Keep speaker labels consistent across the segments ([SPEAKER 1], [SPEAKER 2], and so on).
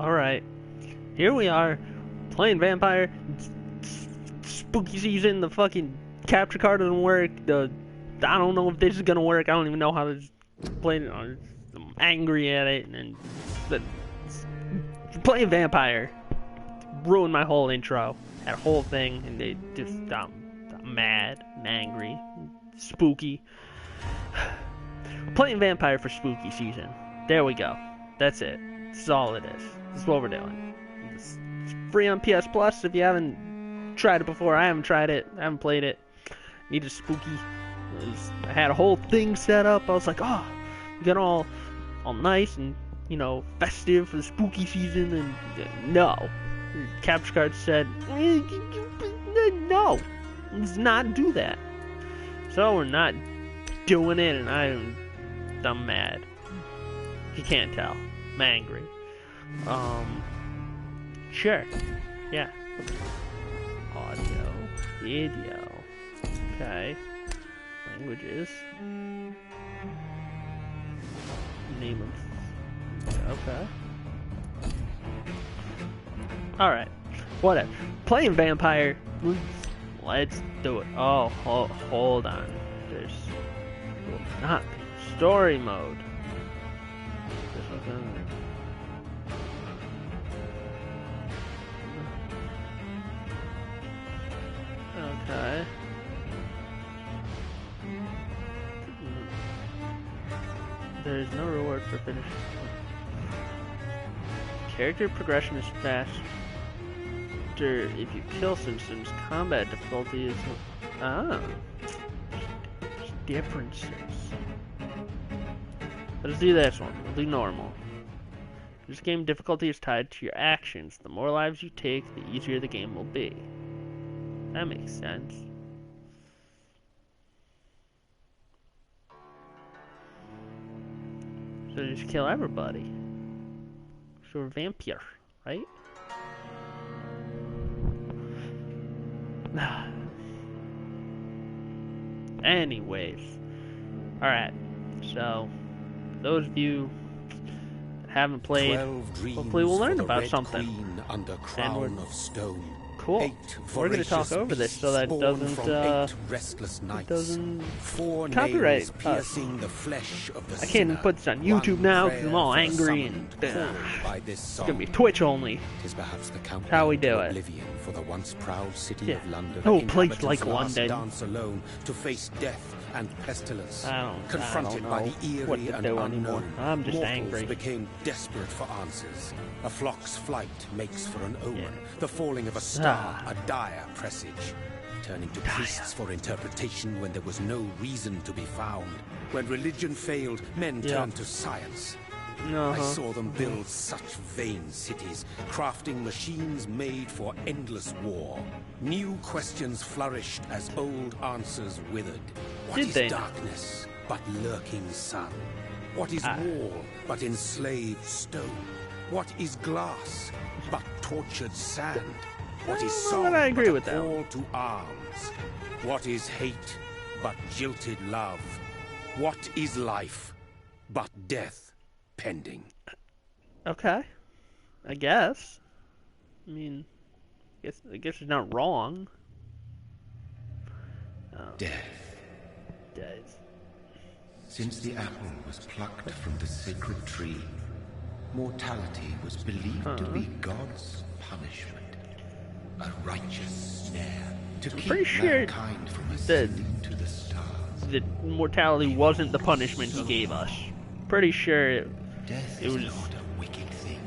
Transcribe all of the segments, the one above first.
[SPEAKER 1] Alright. Here we are, playing Vampire. Spooky season, the fucking capture card doesn't work. I don't know if this is gonna work. I don't even know how to play it. I'm angry at it. And playing Vampire ruined my whole intro. That whole thing. And they just, I'm mad, I'm angry, spooky. Playing Vampire for spooky season. There we go. That's it. This is all it is. This is what we're doing. It's free on PS Plus if you haven't tried it before. I haven't tried it. I haven't played it. Needed spooky. I had a whole thing set up. I was like, oh, get all nice and, you know, festive for the spooky season. And no. The capture card said, no. Let's not do that. So we're not doing it, and I'm mad. You can't tell. I'm angry. Sure. Yeah. Audio. Video. Okay. Languages. Name of... Okay. Alright. Whatever. Playing Vampire. Let's do it. Oh, hold on. There's... will not be story mode. This is gonna... Okay. There is no reward for finishing. Character progression is faster if you kill systems. Combat difficulty is... Ah. There's differences. Let's do this one. We'll do normal. This game difficulty is tied to your actions. The more lives you take, the easier the game will be. That makes sense. So just kill everybody. So we're Vampyr, right? Anyways. Alright. So, those of you that haven't played, hopefully we'll learn about something.
[SPEAKER 2] Under crown of stone.
[SPEAKER 1] Cool. We're going to talk over this so that it doesn't copyright us. I can't even put this on YouTube now because I'm all angry and it's going to be Twitch only. That's how we do it.
[SPEAKER 2] For the once proud city
[SPEAKER 1] Yeah.
[SPEAKER 2] of London,
[SPEAKER 1] No place like London.
[SPEAKER 2] Dance alone to face death and pestilence.
[SPEAKER 1] I
[SPEAKER 2] Confronted
[SPEAKER 1] don't
[SPEAKER 2] by
[SPEAKER 1] know
[SPEAKER 2] the eerie
[SPEAKER 1] what to
[SPEAKER 2] and
[SPEAKER 1] do
[SPEAKER 2] unknown,
[SPEAKER 1] anymore. I'm just
[SPEAKER 2] mortals
[SPEAKER 1] angry.
[SPEAKER 2] became desperate for answers. A flock's flight makes for an omen.
[SPEAKER 1] Yeah.
[SPEAKER 2] The falling of a star, a dire presage. Turning to priests for interpretation when there was no reason to be found. When religion failed, men turned to science. I saw them build such vain cities, crafting machines made for endless war. New questions flourished as old answers withered. What is darkness but lurking sun? What is wall but enslaved stone? What is glass but tortured sand? What is song but a call to arms? What is hate but jilted love? What is life but death pending?
[SPEAKER 1] Okay. I guess. I mean, I guess it's not wrong.
[SPEAKER 3] Death.
[SPEAKER 1] Death.
[SPEAKER 3] Since the apple was plucked from the sacred tree, mortality was believed to be God's punishment. A righteous snare to keep mankind from ascending to the stars.
[SPEAKER 1] That mortality wasn't the punishment he gave us. Pretty sure it was
[SPEAKER 3] not a wicked thing.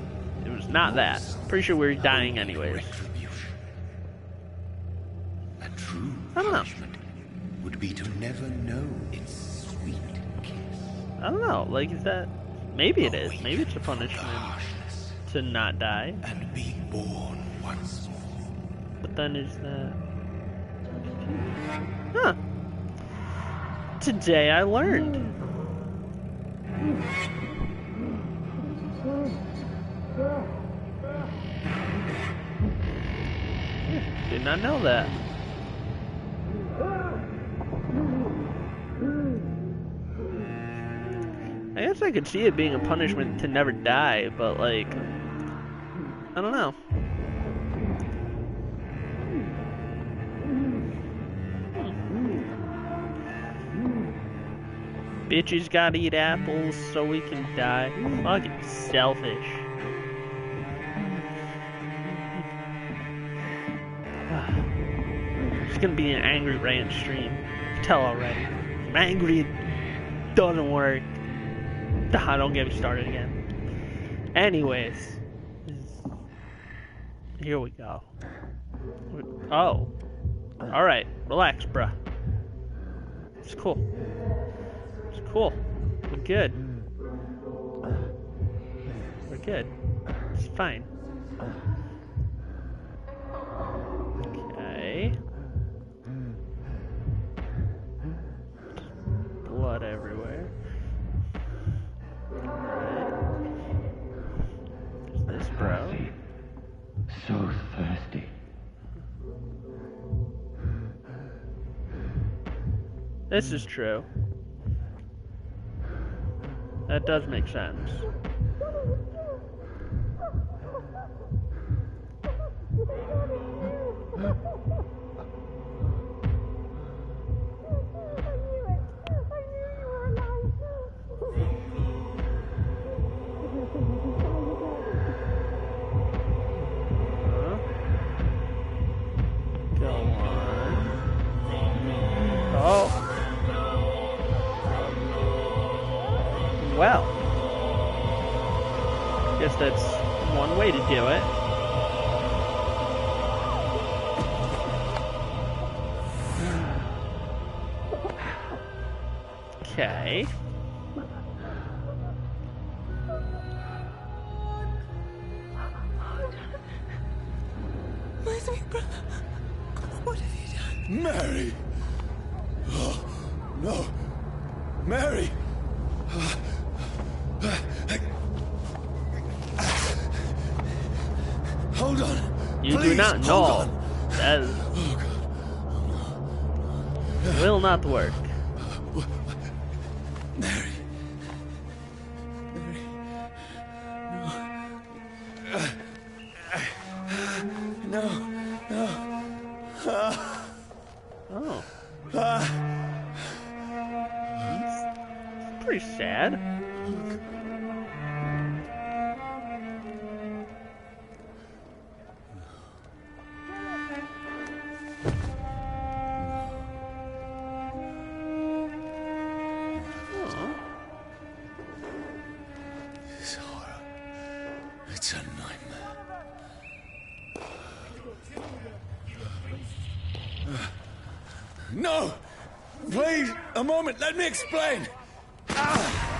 [SPEAKER 1] It was not that. Pretty sure we were dying anyways.
[SPEAKER 3] A true punishment would be to never know its sweet kiss.
[SPEAKER 1] I don't know. Like, is that? Maybe it is. Maybe it's a punishment to not die.
[SPEAKER 3] And be born once more.
[SPEAKER 1] But then is that? Huh. Today I learned. Did not know that. I guess I could see it being a punishment to never die, but like, I don't know. Bitches gotta eat apples so we can die. Fucking selfish. It's gonna be an angry rant stream. Tell already. I'm angry, it doesn't work. Don't get me started again. Anyways. Here we go. Oh. Alright, relax, bruh. It's cool. It's cool. We're good. We're good. It's fine. Okay. Blood everywhere. Alright. There's this bro.
[SPEAKER 3] So thirsty.
[SPEAKER 1] This is true. That does make sense. Go on. Oh. Well, guess that's one way to do it. Okay.
[SPEAKER 2] My sweet brother, what have you done? Mary! Oh, no. Mary! Hold on.
[SPEAKER 1] You
[SPEAKER 2] Please,
[SPEAKER 1] do not know.
[SPEAKER 2] hold on.
[SPEAKER 1] That is,
[SPEAKER 2] Oh, God.
[SPEAKER 1] will not work.
[SPEAKER 2] Mary. Mary. No. No. No.
[SPEAKER 1] Oh. It's pretty sad.
[SPEAKER 2] This horror. It's a nightmare. No! Please, a moment, let me explain!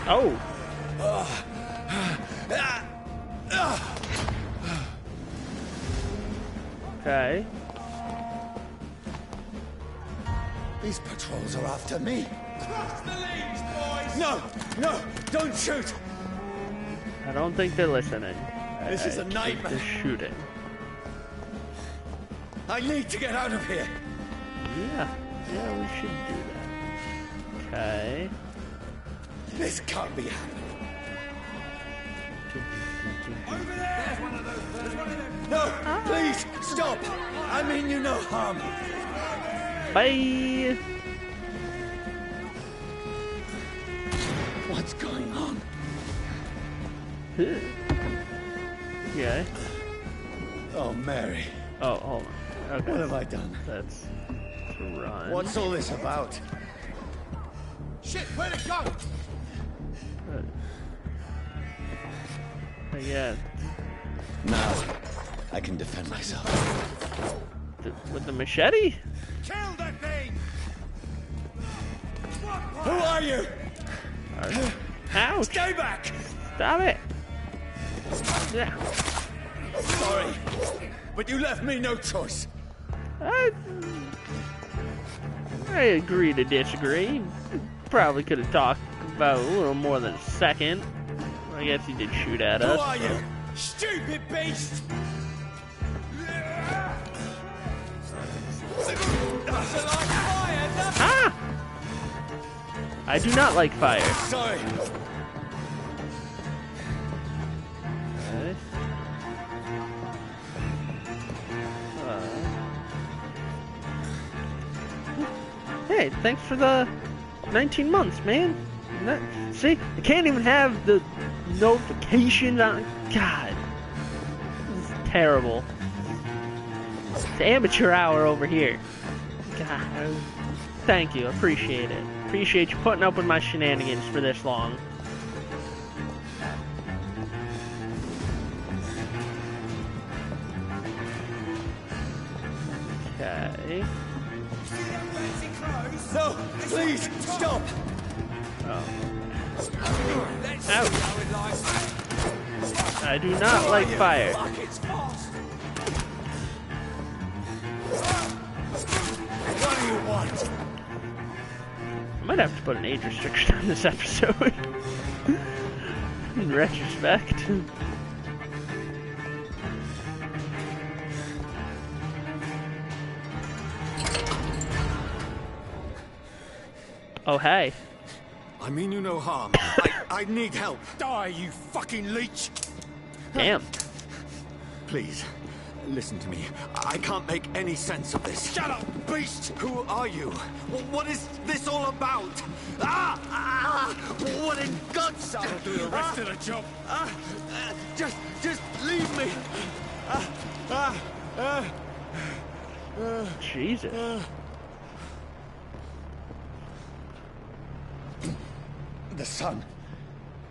[SPEAKER 1] Oh. Okay.
[SPEAKER 2] These patrols are after me. Cross the lanes, boys! No! No! Don't shoot!
[SPEAKER 1] I don't think they're listening.
[SPEAKER 2] This is a
[SPEAKER 1] think
[SPEAKER 2] nightmare.
[SPEAKER 1] they're shooting.
[SPEAKER 2] I need to get out of here!
[SPEAKER 1] Yeah, we should do that. Okay.
[SPEAKER 2] This can't be happening. Over there! There's one of those. There's one of them. No! Please! Stop! I mean you no harm.
[SPEAKER 1] Bye.
[SPEAKER 2] What's going on?
[SPEAKER 1] Okay.
[SPEAKER 2] Oh, Mary.
[SPEAKER 1] Oh, hold on. Okay.
[SPEAKER 2] What have I done?
[SPEAKER 1] Let's run.
[SPEAKER 2] What's all this about? Shit, where'd it go?
[SPEAKER 1] Yeah.
[SPEAKER 2] Now, I can defend myself.
[SPEAKER 1] With the machete?
[SPEAKER 2] Kill that thing! Who are you?
[SPEAKER 1] Ouch!
[SPEAKER 2] Stay back!
[SPEAKER 1] Stop it! Yeah.
[SPEAKER 2] Sorry, but you left me no choice.
[SPEAKER 1] I agree to disagree. Probably could have talked about a little more than a second. I guess he did shoot at us.
[SPEAKER 2] Who are you? Stupid beast!
[SPEAKER 1] Ah! I do not like fire.
[SPEAKER 2] Sorry.
[SPEAKER 1] Okay. Hey, thanks for the 19 months, man. See, I can't even have the notifications on. God, this is terrible. It's amateur hour over here. God, thank you, appreciate it. Appreciate you putting up with my shenanigans for this long. Okay.
[SPEAKER 4] No, please, stop!
[SPEAKER 1] Oh. Ouch. I do not like fire.
[SPEAKER 4] What do you want?
[SPEAKER 1] I might have to put an age restriction on this episode. In retrospect. Oh, hey.
[SPEAKER 4] I mean you no harm. I need help.
[SPEAKER 2] Die, you fucking leech!
[SPEAKER 1] Damn.
[SPEAKER 4] Please, listen to me. I can't make any sense of this.
[SPEAKER 2] Shut up, beast!
[SPEAKER 4] Who are you? What is this all about? What in God's name?
[SPEAKER 2] I'll do the rest of the job.
[SPEAKER 4] Just leave me.
[SPEAKER 1] Jesus.
[SPEAKER 4] The sun.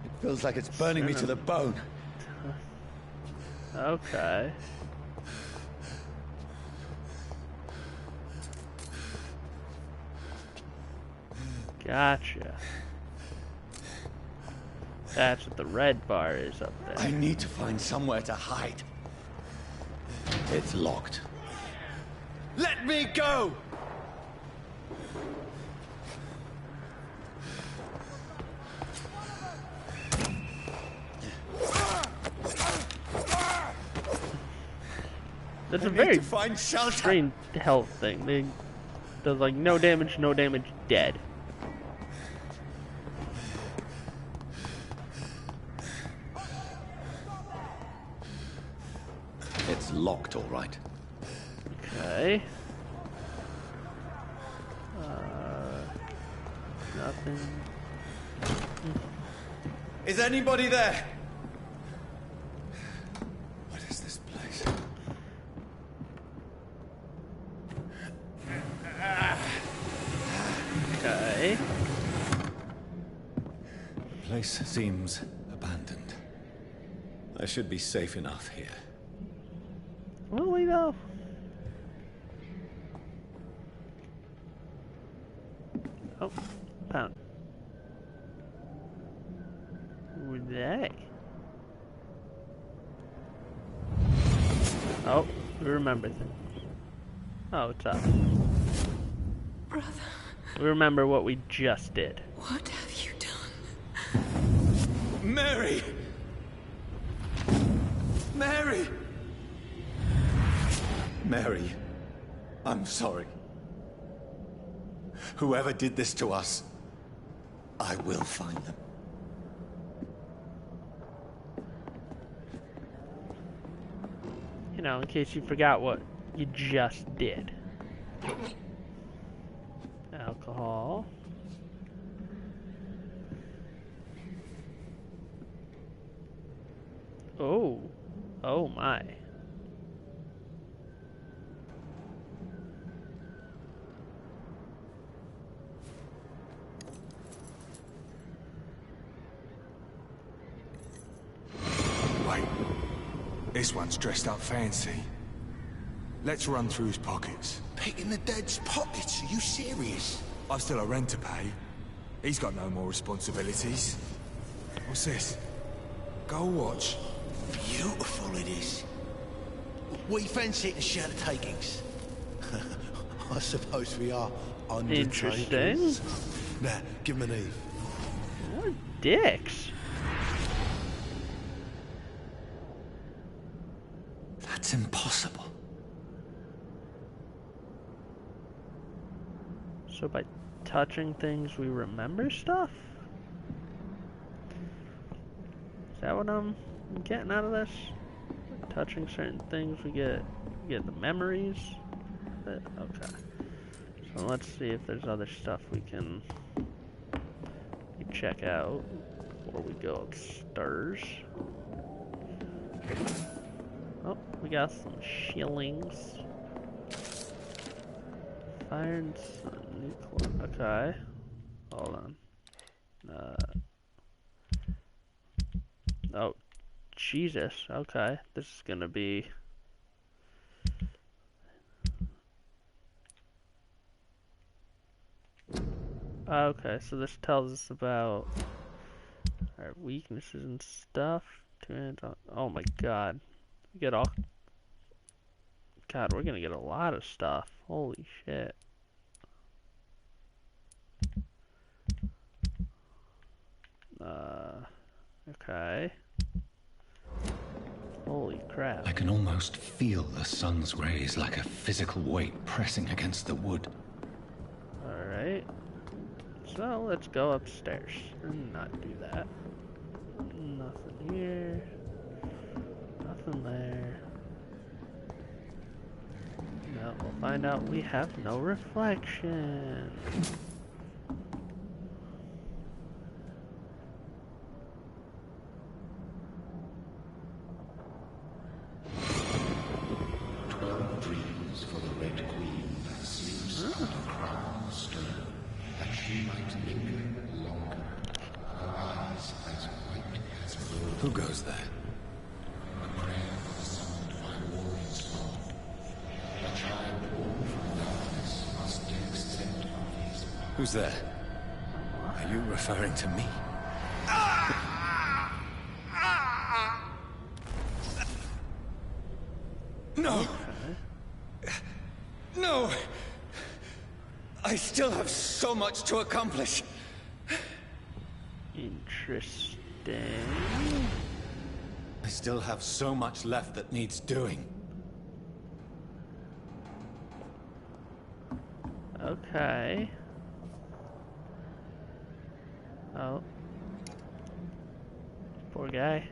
[SPEAKER 4] It feels like it's burning me to the bone.
[SPEAKER 1] Okay. Gotcha. That's what the red bar is up there.
[SPEAKER 4] I need to find somewhere to hide. It's locked. Let me go!
[SPEAKER 1] That's a very
[SPEAKER 4] find shelter.
[SPEAKER 1] strange health thing. They does like no damage, dead.
[SPEAKER 4] It's locked, all right.
[SPEAKER 1] Okay. Nothing.
[SPEAKER 4] Is anybody there? What is this place?
[SPEAKER 1] Okay.
[SPEAKER 4] The place seems abandoned. I should be safe enough here.
[SPEAKER 1] Will we though? Oh, found. Who were they? Oh, we remember things. Oh, it's up.
[SPEAKER 5] Brother.
[SPEAKER 1] We remember what we just did.
[SPEAKER 5] What have you done?
[SPEAKER 4] Mary! Mary! Mary, I'm sorry. Whoever did this to us, I will find them.
[SPEAKER 1] You know, in case you forgot what you just did. Alcohol. Oh. Oh my.
[SPEAKER 6] Wait. This one's dressed up fancy. Let's run through his pockets.
[SPEAKER 2] Picking the dead's pockets? Are you serious?
[SPEAKER 6] I've still a rent to pay. He's got no more responsibilities. What's this? Go watch.
[SPEAKER 2] Beautiful it is. We fancy it and share the takings. I suppose we are
[SPEAKER 1] Interesting.
[SPEAKER 2] undertakers. Now, give him an Eve.
[SPEAKER 1] What dicks.
[SPEAKER 4] That's impossible.
[SPEAKER 1] So by touching things, we remember stuff? Is that what I'm getting out of this? Touching certain things, we get the memories. Okay. So let's see if there's other stuff we can check out before we go upstairs. Oh, we got some shillings. Fire and sun, nuclear. Okay. Hold on. Oh, Jesus. Okay. This is gonna be... Okay, so this tells us about our weaknesses and stuff. Oh my god. We get all... God, we're gonna get a lot of stuff. Holy shit. Okay. Holy crap.
[SPEAKER 3] I can almost feel the sun's rays like a physical weight pressing against the wood.
[SPEAKER 1] Alright. So, let's go upstairs and not do that. Nothing here. Nothing there. No, we'll find out we have no reflection.
[SPEAKER 4] Who goes there?
[SPEAKER 3] A prayer for the summoned by warring storm. A child born from darkness must accept of his power.
[SPEAKER 4] Who's there? Are you referring to me? No! No! I still have so much to accomplish.
[SPEAKER 1] Interesting.
[SPEAKER 4] I still have so much left that needs doing.
[SPEAKER 1] Okay. Oh. Poor guy.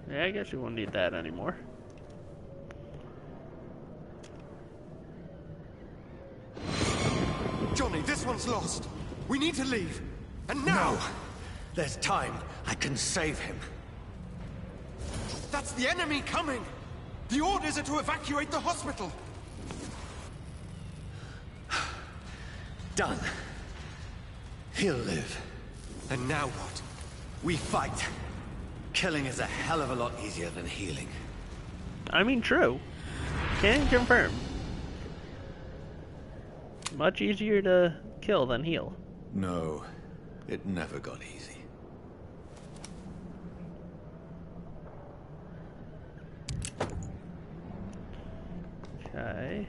[SPEAKER 1] Yeah, I guess we won't need that anymore.
[SPEAKER 7] Johnny, this one's lost. We need to leave. And now!
[SPEAKER 4] No! There's time. I can save him.
[SPEAKER 7] That's the enemy coming! The orders are to evacuate the hospital!
[SPEAKER 4] Done. He'll live.
[SPEAKER 7] And now what?
[SPEAKER 4] We fight. Killing is a hell of a lot easier than healing.
[SPEAKER 1] I mean, true. Can confirm. Much easier to kill than heal.
[SPEAKER 4] No, it never got easy.
[SPEAKER 1] Okay.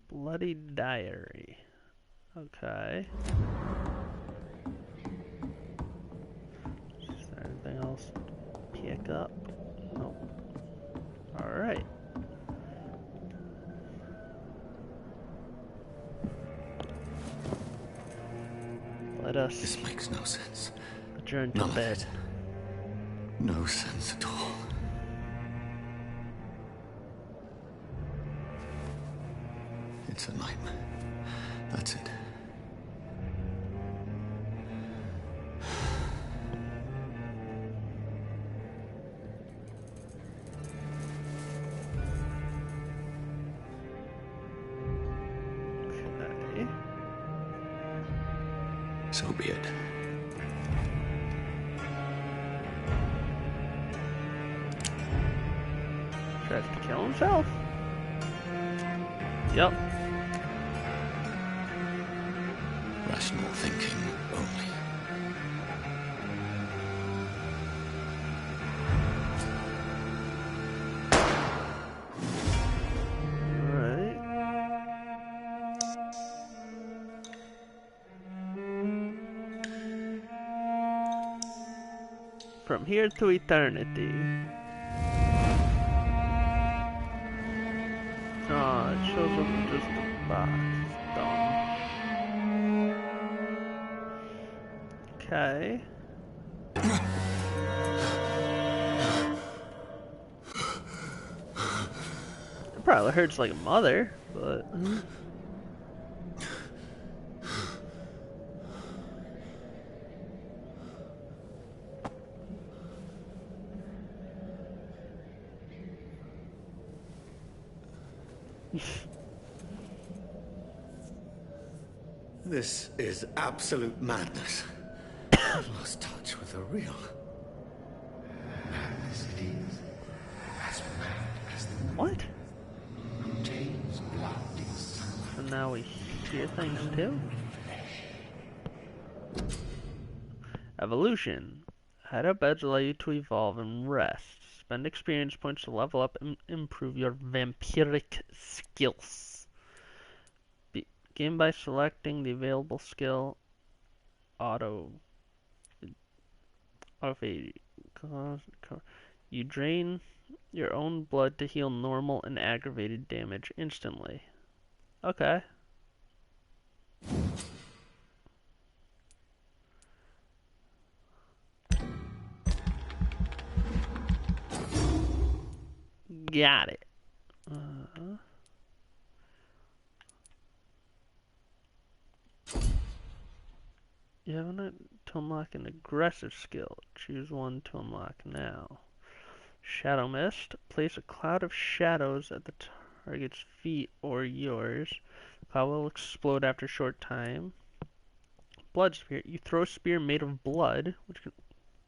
[SPEAKER 1] Bloody diary. Okay. Is there anything else to pick up? Nope. Alright. Let us
[SPEAKER 4] This makes no sense.
[SPEAKER 1] adjourn to
[SPEAKER 4] None of
[SPEAKER 1] bed.
[SPEAKER 4] it. No sense at all. It's a nightmare. That's it.
[SPEAKER 1] Okay.
[SPEAKER 4] So be it.
[SPEAKER 1] Tries to kill himself? Yep.
[SPEAKER 4] Rational thinking only.
[SPEAKER 1] Alright. From here to eternity. Oh, it shows up with just a box. Dumb. Okay. It probably hurts like a mother, but...
[SPEAKER 4] This is absolute madness. I've lost touch with the real.
[SPEAKER 3] Madness it is. As mad as the
[SPEAKER 1] What?
[SPEAKER 3] Tails blood in sunlight.
[SPEAKER 1] And now we hear things too? Evolution. Head up beds allow you to evolve and rest. Spend experience points to level up and improve your vampiric skills. Begin by selecting the available skill. You drain your own blood to heal normal and aggravated damage instantly. Okay. Got it. You have enough to unlock an aggressive skill. Choose one to unlock now. Shadow Mist. Place a cloud of shadows at the target's feet or yours. The cloud will explode after a short time. Blood Spear. You throw a spear made of blood,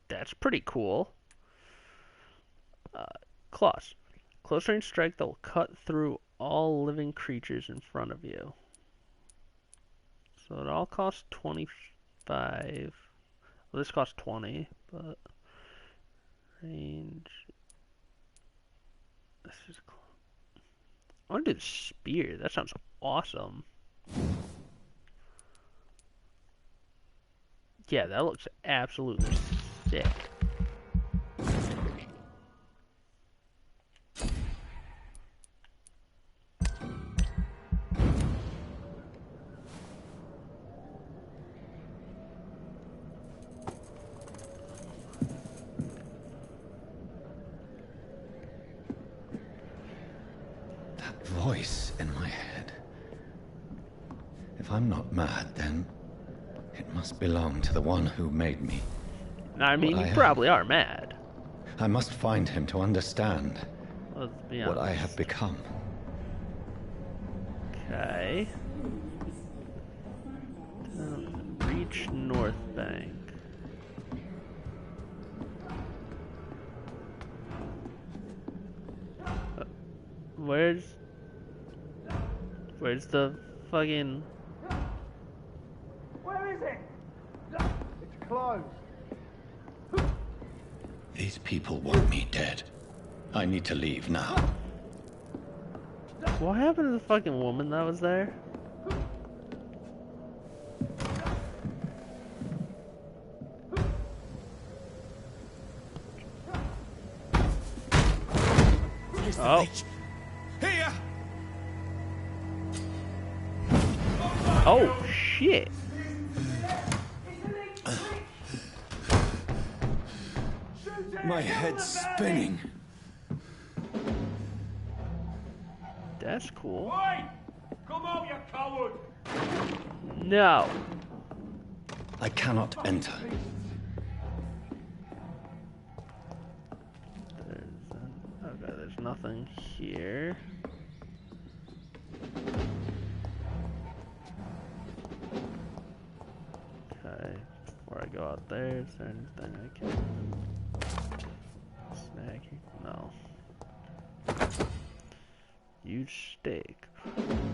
[SPEAKER 1] that's pretty cool. Claws. Close range strike that will cut through all living creatures in front of you. So it all costs 25. Well, this costs 20, but range. This is. I want to do the spear. That sounds awesome. Yeah, that looks absolutely sick.
[SPEAKER 4] Voice in my head. If I'm not mad, then it must belong to the one who made me.
[SPEAKER 1] I mean, you probably are mad.
[SPEAKER 4] I must find him to understand
[SPEAKER 1] Let's be honest.
[SPEAKER 4] what I have become.
[SPEAKER 1] Okay. Reach North Bank. Where's the fucking...
[SPEAKER 7] Where is it? It's closed.
[SPEAKER 4] These people want me dead. I need to leave now.
[SPEAKER 1] What happened to the fucking woman that was there? Oh.
[SPEAKER 7] Here!
[SPEAKER 1] Oh, shit.
[SPEAKER 4] My head's spinning.
[SPEAKER 1] That's cool.
[SPEAKER 7] Oi! Come out, you coward!
[SPEAKER 1] No.
[SPEAKER 4] I cannot enter.
[SPEAKER 1] Okay, there's nothing here. Okay, before I go out there, is there anything I can snag here? No. Use stake.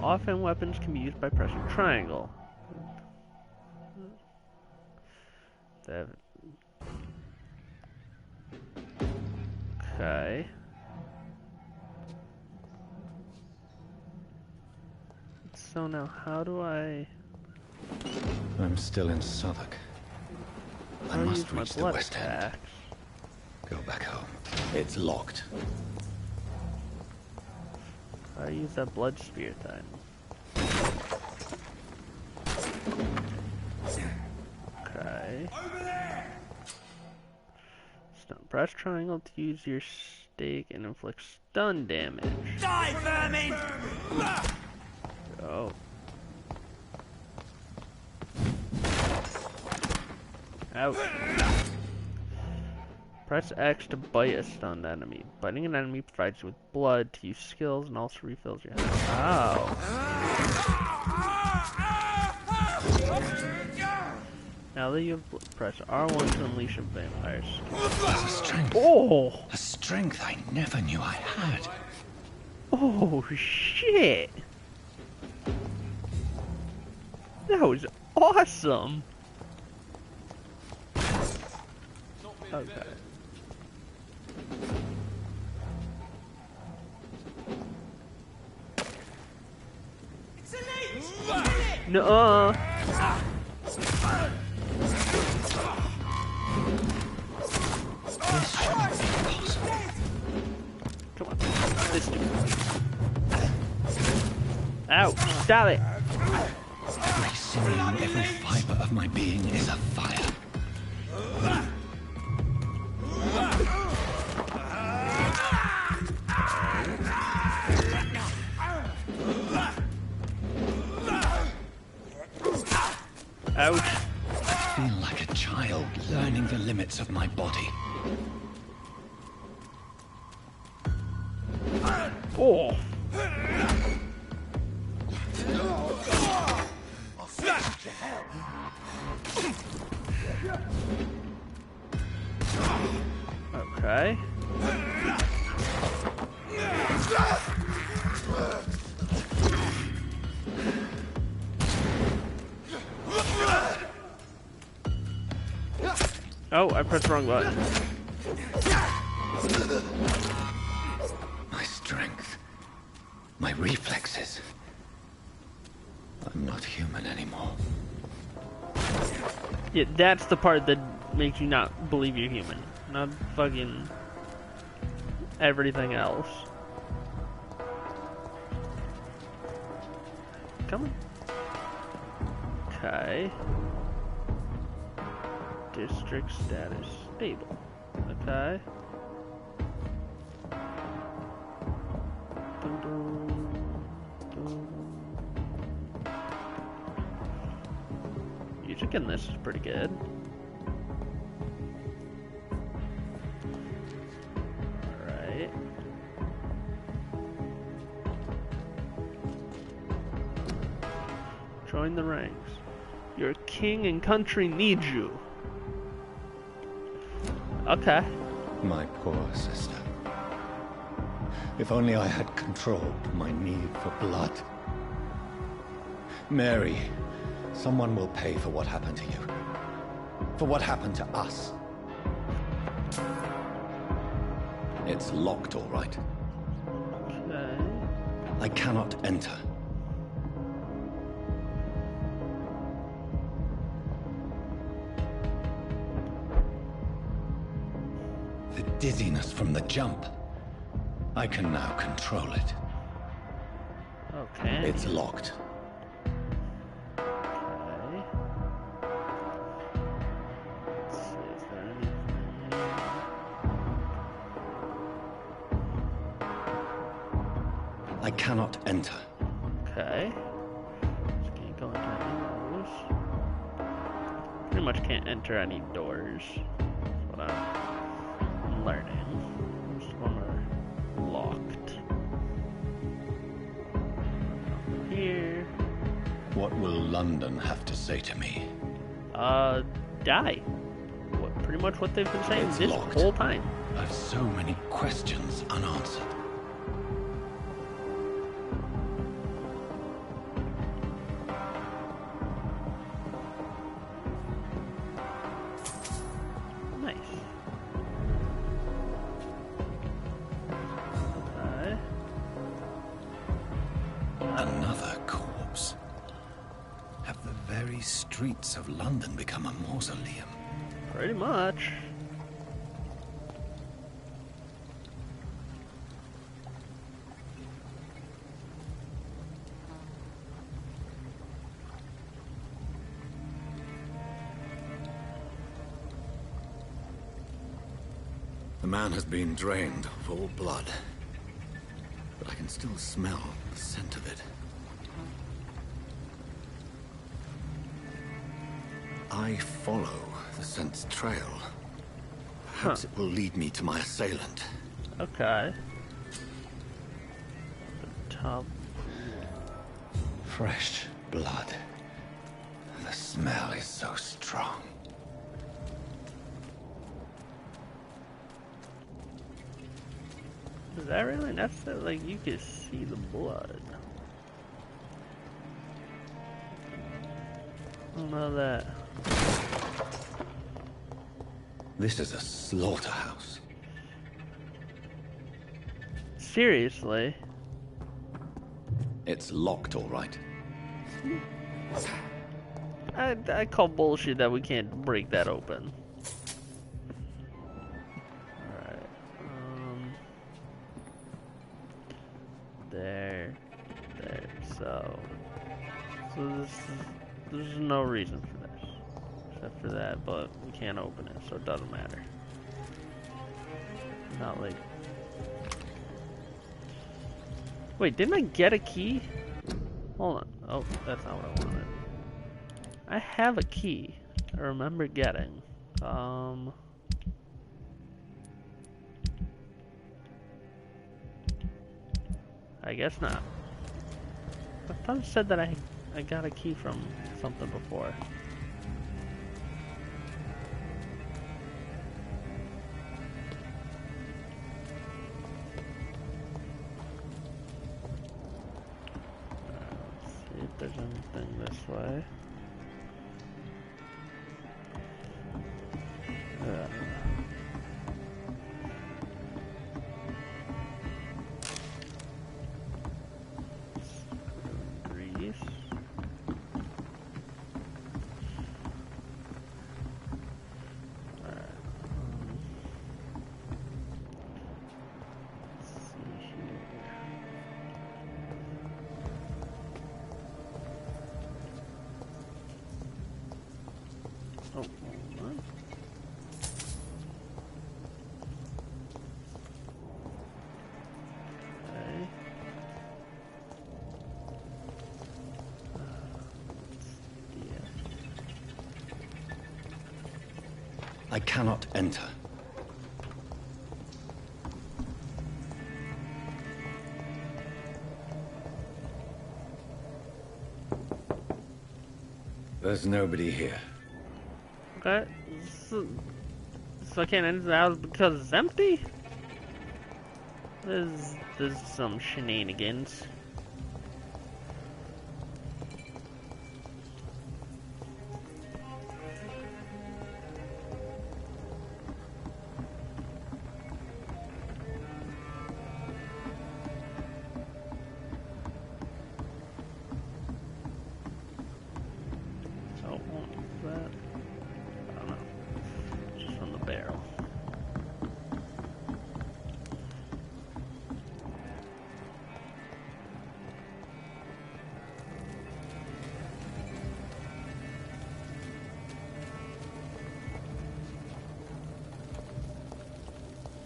[SPEAKER 1] Offhand weapons can be used by pressing triangle. Okay. So now, how do I...
[SPEAKER 4] I'm still in Southwark. I must reach the West End. go back home. It's locked.
[SPEAKER 1] I use that blood spear then. Okay. Stun. Press triangle to use your stake and inflict stun damage.
[SPEAKER 7] Die, vermin!
[SPEAKER 1] Oh. Ouch. Press X to bite a stunned enemy. Biting an enemy provides you with blood to use skills and also refills your health. Oh. Now that you have blood, press R1 to unleash a vampire skill.
[SPEAKER 4] That's a strength.
[SPEAKER 1] Oh!
[SPEAKER 4] A strength I never knew I had.
[SPEAKER 1] Oh, shit! That was awesome! Okay. Nuh-uh. Come on. This dude. Ow. Stop it.
[SPEAKER 4] Every sinew, every fiber of my being is afire.
[SPEAKER 1] Ouch.
[SPEAKER 4] I feel like a child learning the limits of my body.
[SPEAKER 1] Oh. Okay. Oh, I pressed the wrong button.
[SPEAKER 4] My strength. My reflexes. I'm not human anymore.
[SPEAKER 1] Yeah, that's the part that makes you not believe you're human. Not fucking everything else. Come on. Okay. District status stable. Okay. Music in this is pretty good. Alright. Join the ranks. Your king and country need you. Okay.
[SPEAKER 4] My poor sister. If only I had controlled my need for blood. Mary, someone will pay for what happened to you. For what happened to us. It's locked, all right.
[SPEAKER 1] Okay.
[SPEAKER 4] I cannot enter. The dizziness from the jump. I can now control it.
[SPEAKER 1] Okay.
[SPEAKER 4] It's locked.
[SPEAKER 1] Okay. Let's see, is there anything?
[SPEAKER 4] I cannot enter.
[SPEAKER 1] Okay. Just can't go into any of those. Pretty much can't enter any doors. That's what I'm learning. Most of them are locked. Here.
[SPEAKER 4] What will London have to say to me?
[SPEAKER 1] Die. Pretty much what they've been saying
[SPEAKER 4] It's
[SPEAKER 1] this
[SPEAKER 4] locked.
[SPEAKER 1] whole time.
[SPEAKER 4] I've so many questions unanswered.
[SPEAKER 1] Nice. Okay.
[SPEAKER 4] Another corpse. Have the very streets of London become a mausoleum?
[SPEAKER 1] Pretty much.
[SPEAKER 4] man has been drained of all blood. But I can still smell the scent of it. I follow the scent's trail. Perhaps it will lead me to my assailant.
[SPEAKER 1] Okay. Top.
[SPEAKER 4] Fresh blood. The smell is so strong.
[SPEAKER 1] Is that really necessary? Like, you can see the blood. I don't know that.
[SPEAKER 4] This is a slaughterhouse.
[SPEAKER 1] Seriously?
[SPEAKER 4] It's locked, all right.
[SPEAKER 1] I call bullshit that we can't break that open. Alright. There. So there's no reason for this. Except for that, but we can't open it, so it doesn't matter. Not like... Wait, didn't I get a key? Hold on. Oh, that's not what I wanted. I have a key. I remember getting. I guess not. I thought it said that I got a key from something before. Let's see if there's anything this way.
[SPEAKER 4] I cannot enter. There's nobody here.
[SPEAKER 1] Okay. So I can't enter the house because it's empty? There's some shenanigans.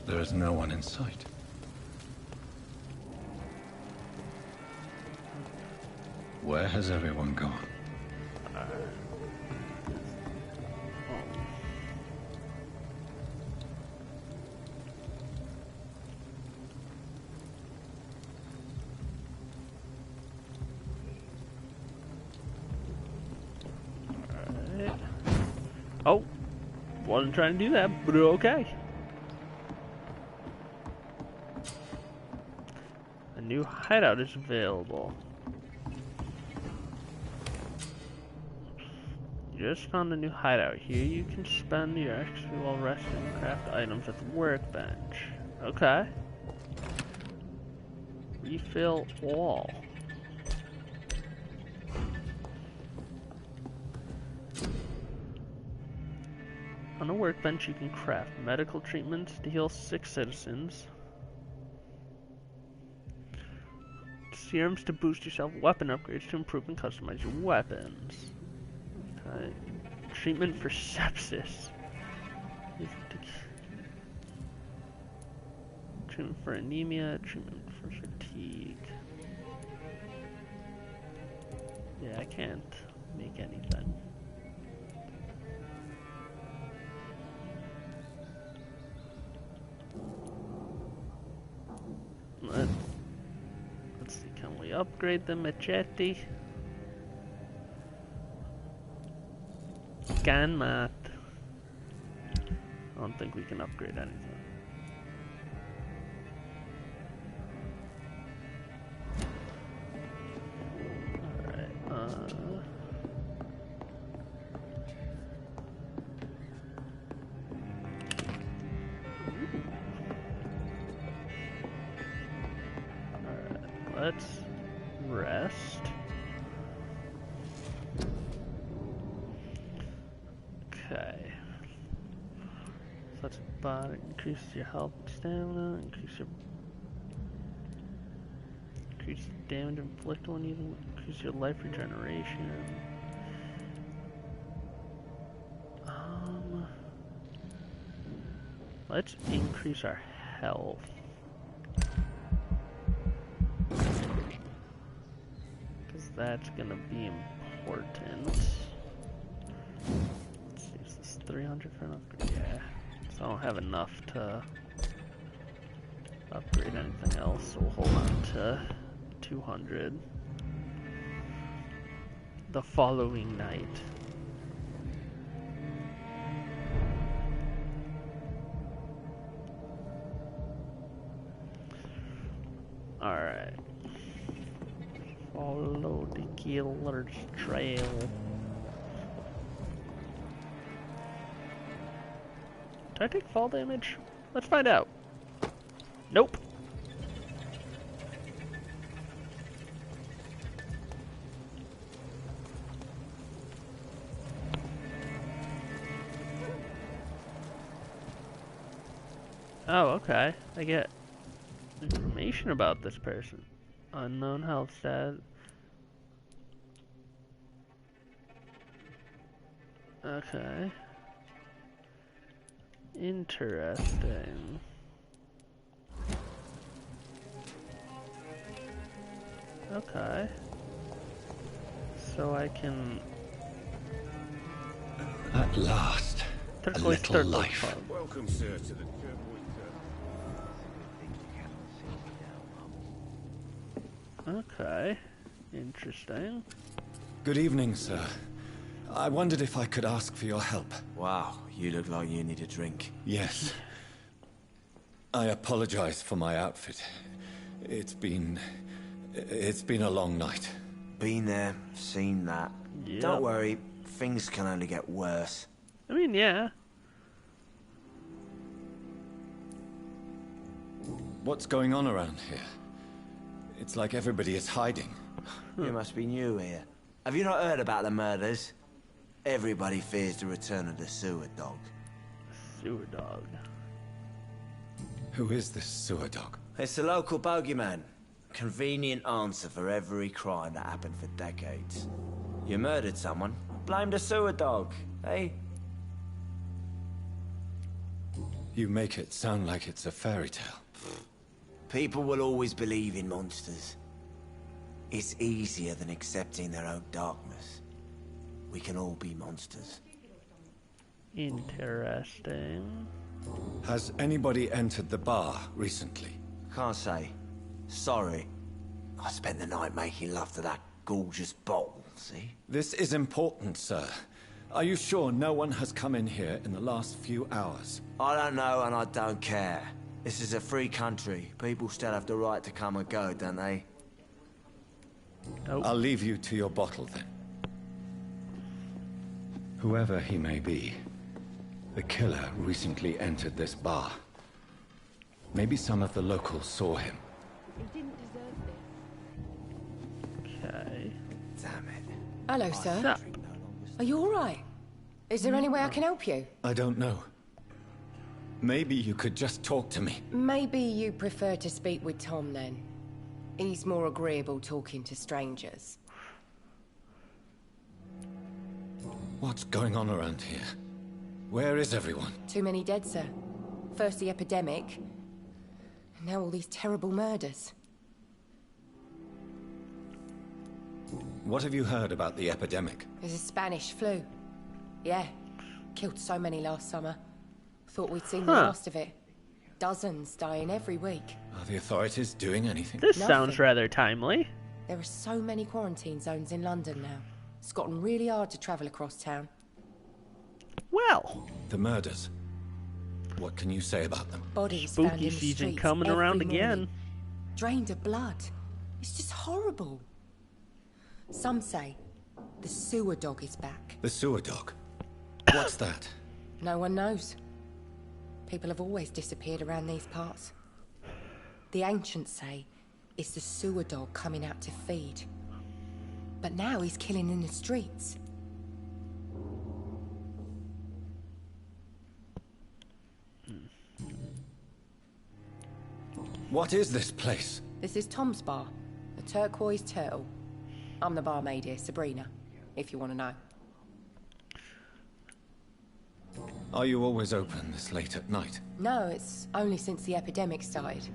[SPEAKER 4] There is no one in sight. Where has everyone gone?
[SPEAKER 1] Alright. Oh, wasn't trying to do that, but okay. A new hideout is available. You just found a new hideout. Here you can spend your XP while resting and craft items at the workbench. Okay. Refill all. On a workbench you can craft medical treatments to heal 6 citizens. Serums to boost yourself, weapon upgrades to improve and customize your weapons. Okay. Treatment for sepsis. treatment for anemia, treatment for fatigue. Yeah, I can't make anything. Let's see, can we upgrade the machete? Can not. I don't think we can upgrade anything. Let's rest. Okay. So that's about it. Increase your health and stamina, increase damage inflicted when using, increase your life regeneration. Let's increase our health. That's gonna be important. Let's see, is this 300 for an upgrade? Yeah. So I don't have enough to upgrade anything else, so we'll hold on to 200. The following night. Alright. Follow the killer's trail. Did I take fall damage? Let's find out. Nope. Oh, okay. I get information about this person. Unknown health status. Okay. Interesting. Okay. So I can...
[SPEAKER 4] At last, a little life.
[SPEAKER 2] Welcome, sir, to the
[SPEAKER 1] Okay. Interesting.
[SPEAKER 4] Good evening, sir. I wondered if I could ask for your help.
[SPEAKER 8] Wow, you look like you need a drink.
[SPEAKER 4] Yes. I apologize for my outfit. It's been a long night.
[SPEAKER 8] Been there, seen that.
[SPEAKER 1] Yep.
[SPEAKER 8] Don't worry, things can only get worse.
[SPEAKER 1] I mean, yeah.
[SPEAKER 4] What's going on around here? It's like everybody is hiding.
[SPEAKER 8] You must be new here. Have you not heard about the murders? Everybody fears the return of the sewer dog.
[SPEAKER 1] Sewer dog.
[SPEAKER 4] Who is this sewer dog?
[SPEAKER 8] It's the local bogeyman. Convenient answer for every crime that happened for decades. You murdered someone, blame the sewer dog, eh?
[SPEAKER 4] You make it sound like it's a fairy tale.
[SPEAKER 8] People will always believe in monsters. It's easier than accepting their own darkness. We can all be monsters.
[SPEAKER 1] Interesting.
[SPEAKER 4] Has anybody entered the bar recently?
[SPEAKER 8] Can't say. Sorry. I spent the night making love to that gorgeous bottle, see?
[SPEAKER 4] This is important, sir. Are you sure no one has come in here in the last few hours?
[SPEAKER 8] I don't know and I don't care. This is a free country. People still have the right to come and go, don't they?
[SPEAKER 1] Nope.
[SPEAKER 4] I'll leave you to your bottle then. Whoever he may be, the killer recently entered this bar. Maybe some of the locals saw him.
[SPEAKER 9] He didn't deserve this.
[SPEAKER 1] Okay.
[SPEAKER 8] Damn it.
[SPEAKER 9] Hello, sir.
[SPEAKER 1] Sup?
[SPEAKER 9] Are you all right? Is there any way I can help you?
[SPEAKER 4] I don't know. Maybe you could just talk to me.
[SPEAKER 9] Maybe you prefer to speak with Tom then. He's more agreeable talking to strangers.
[SPEAKER 4] What's going on around here? Where is everyone?
[SPEAKER 9] Too many dead, sir. First the epidemic, And now all these terrible murders.
[SPEAKER 4] What have you heard about the epidemic?
[SPEAKER 9] There's a Spanish flu. Yeah. Killed so many last summer. Thought we'd seen the last of it. Dozens dying every week.
[SPEAKER 4] Are the authorities doing anything?
[SPEAKER 1] This
[SPEAKER 9] Nothing.
[SPEAKER 1] sounds rather timely.
[SPEAKER 9] There are so many quarantine zones in London now. It's gotten really hard to travel across town.
[SPEAKER 1] Well,
[SPEAKER 4] The murders. What can you say about them?
[SPEAKER 9] Bodies found in
[SPEAKER 1] spooky
[SPEAKER 9] the
[SPEAKER 1] season
[SPEAKER 9] streets
[SPEAKER 1] coming
[SPEAKER 9] every
[SPEAKER 1] around
[SPEAKER 9] morning.
[SPEAKER 1] again.
[SPEAKER 9] Drained of blood. It's just horrible. Some say the sewer dog is back.
[SPEAKER 4] The sewer dog. What's that?
[SPEAKER 9] No one knows. People have always disappeared around these parts. The ancients say it's the sewer dog coming out to feed. But now he's killing in the streets.
[SPEAKER 4] What is this place?
[SPEAKER 9] This is Tom's bar, the Turquoise Turtle. I'm the barmaid here, Sabrina, if you want to know.
[SPEAKER 4] Are you always open this late at night?
[SPEAKER 9] No, it's only since the epidemic started.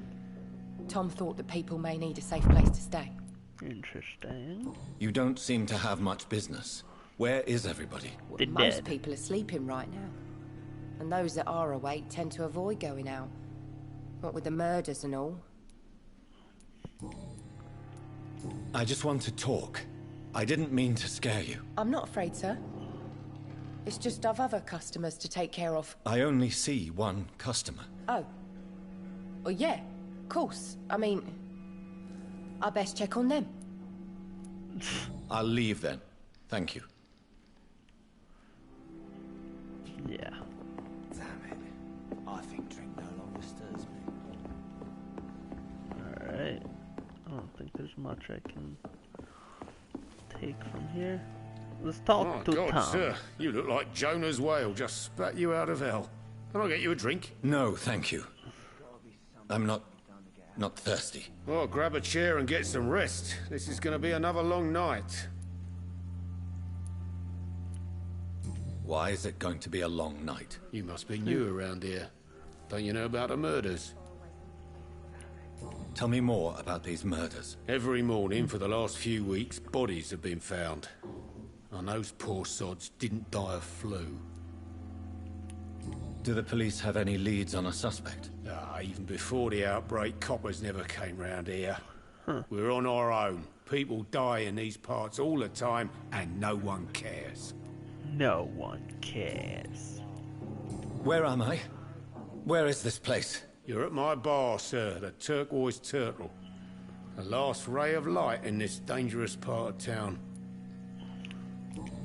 [SPEAKER 9] Tom thought that people may need a safe place to stay.
[SPEAKER 1] Interesting.
[SPEAKER 4] You don't seem to have much business. Where is everybody?
[SPEAKER 1] They're
[SPEAKER 9] Most
[SPEAKER 1] dead.
[SPEAKER 9] people are sleeping right now. And those that are awake tend to avoid going out. What with the murders and all.
[SPEAKER 4] I just want to talk. I didn't mean to scare you.
[SPEAKER 9] I'm not afraid, sir. It's just I've other customers to take care of.
[SPEAKER 4] I only see one customer.
[SPEAKER 9] Oh. Well, yeah, of course. I mean, I best check on them.
[SPEAKER 4] I'll leave then. Thank you.
[SPEAKER 1] Yeah.
[SPEAKER 8] Damn it. I think drink no longer stirs me.
[SPEAKER 1] Alright. I don't think there's much I can take from here. Let's talk to
[SPEAKER 2] God,
[SPEAKER 1] Tom.
[SPEAKER 2] sir, you look like Jonah's whale just spat you out of hell. Can I get you a drink?
[SPEAKER 4] No, thank you. I'm not thirsty.
[SPEAKER 2] Oh, grab a chair and get some rest. This is going to be another long night.
[SPEAKER 4] Why is it going to be a long night?
[SPEAKER 2] You must be new around here. Don't you know about the murders?
[SPEAKER 4] Tell me more about these murders.
[SPEAKER 2] Every morning for the last few weeks, bodies have been found. And those poor sods didn't die of flu.
[SPEAKER 4] Do the police have any leads on a suspect?
[SPEAKER 2] Even before the outbreak, coppers never came round here. We're on our own. People die in these parts all the time, and no one cares.
[SPEAKER 1] No one cares.
[SPEAKER 4] Where am I? Where is this place?
[SPEAKER 2] You're at my bar, sir, the Turquoise Turtle. The last ray of light in this dangerous part of town.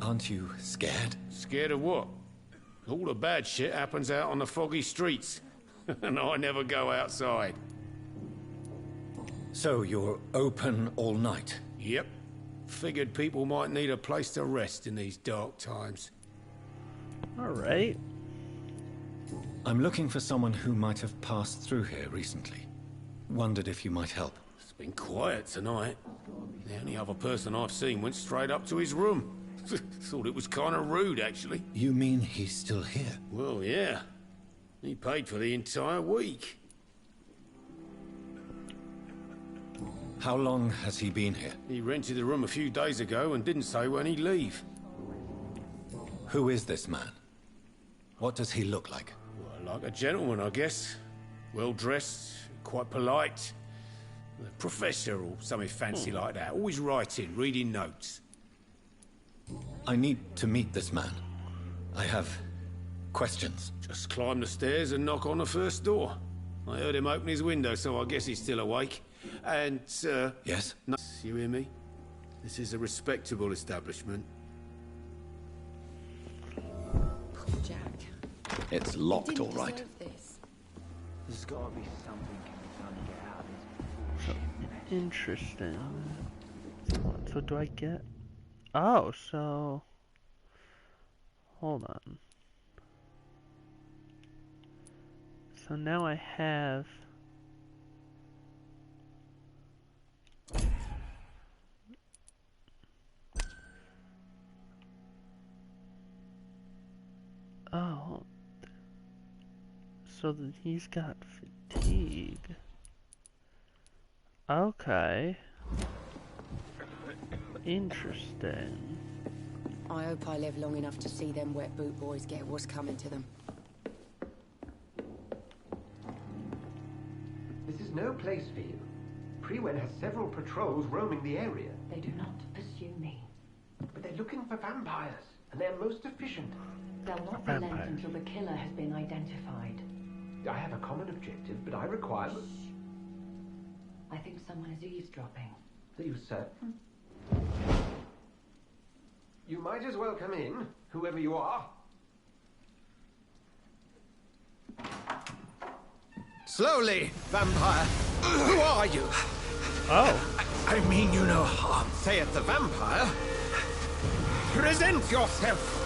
[SPEAKER 4] Aren't you scared?
[SPEAKER 2] Scared of what? All the bad shit happens out on the foggy streets. And I never go outside.
[SPEAKER 4] So you're open all night?
[SPEAKER 2] Yep. Figured people might need a place to rest in these dark times.
[SPEAKER 1] Alright.
[SPEAKER 4] I'm looking for someone who might have passed through here recently. Wondered if you might help.
[SPEAKER 2] It's been quiet tonight. The only other person I've seen went straight up to his room. Thought it was kind of rude, actually.
[SPEAKER 4] You mean he's still here?
[SPEAKER 2] Well, yeah. He paid for the entire week.
[SPEAKER 4] How long has he been here?
[SPEAKER 2] He rented the room a few days ago and didn't say when he'd leave.
[SPEAKER 4] Who is this man? What does he look like?
[SPEAKER 2] Well, like a gentleman, I guess. Well-dressed, quite polite. A professor or something fancy like that. Always writing, reading notes.
[SPEAKER 4] I need to meet this man. I have questions.
[SPEAKER 2] Just climb the stairs and knock on the first door. I heard him open his window, so I guess he's still awake. And, sir...
[SPEAKER 4] Yes?
[SPEAKER 2] No, you hear me? This is a respectable establishment.
[SPEAKER 9] Jack.
[SPEAKER 4] It's
[SPEAKER 9] You
[SPEAKER 4] locked,
[SPEAKER 9] didn't
[SPEAKER 4] all right.
[SPEAKER 9] deserve this.
[SPEAKER 8] There's gotta be something can be done to get out of this.
[SPEAKER 1] Interesting. So what do I get? Oh, so... Hold on. So now I have... Oh. So he's got fatigue. Okay. Interesting.
[SPEAKER 9] I hope I live long enough to see them wet boot boys get what's coming to them.
[SPEAKER 3] This is no place for you. Prewen has several patrols roaming the area.
[SPEAKER 10] They do not pursue me.
[SPEAKER 3] But they're looking for vampires, and they're most efficient.
[SPEAKER 10] They'll not relent until the killer has been identified.
[SPEAKER 3] I have a common objective, but I require...
[SPEAKER 10] I think someone is eavesdropping.
[SPEAKER 3] Are you certain? You might as well come in, whoever you are. Slowly, vampire. Who are you?
[SPEAKER 1] Oh.
[SPEAKER 2] I mean you no harm.
[SPEAKER 3] Say it, the vampire. Present yourself.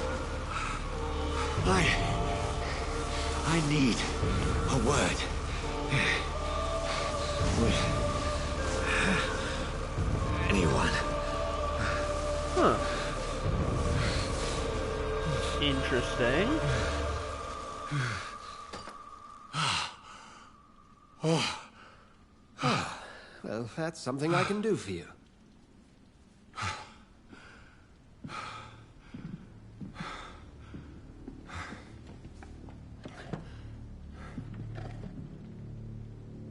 [SPEAKER 2] I need a word. With anyone.
[SPEAKER 1] Huh. Interesting.
[SPEAKER 3] Well, that's something I can do for you.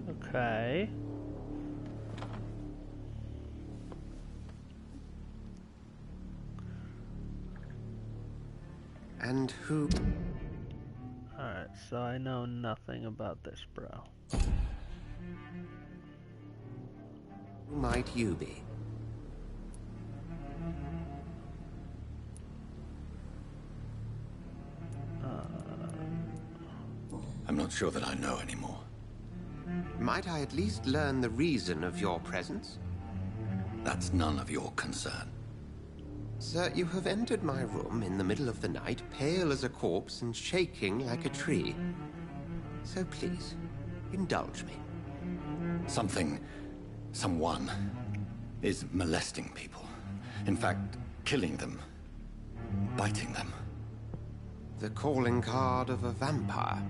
[SPEAKER 1] Okay.
[SPEAKER 3] And who...
[SPEAKER 1] Alright, so I know nothing about this, bro.
[SPEAKER 3] Who might you be?
[SPEAKER 4] I'm not sure that I know anymore.
[SPEAKER 3] Might I at least learn the reason of your presence?
[SPEAKER 4] That's none of your concern.
[SPEAKER 3] Sir, you have entered my room in the middle of the night, pale as a corpse and shaking like a tree. So please, indulge me.
[SPEAKER 4] Someone is molesting people. In fact, killing them. Biting them.
[SPEAKER 3] The calling card of a vampire.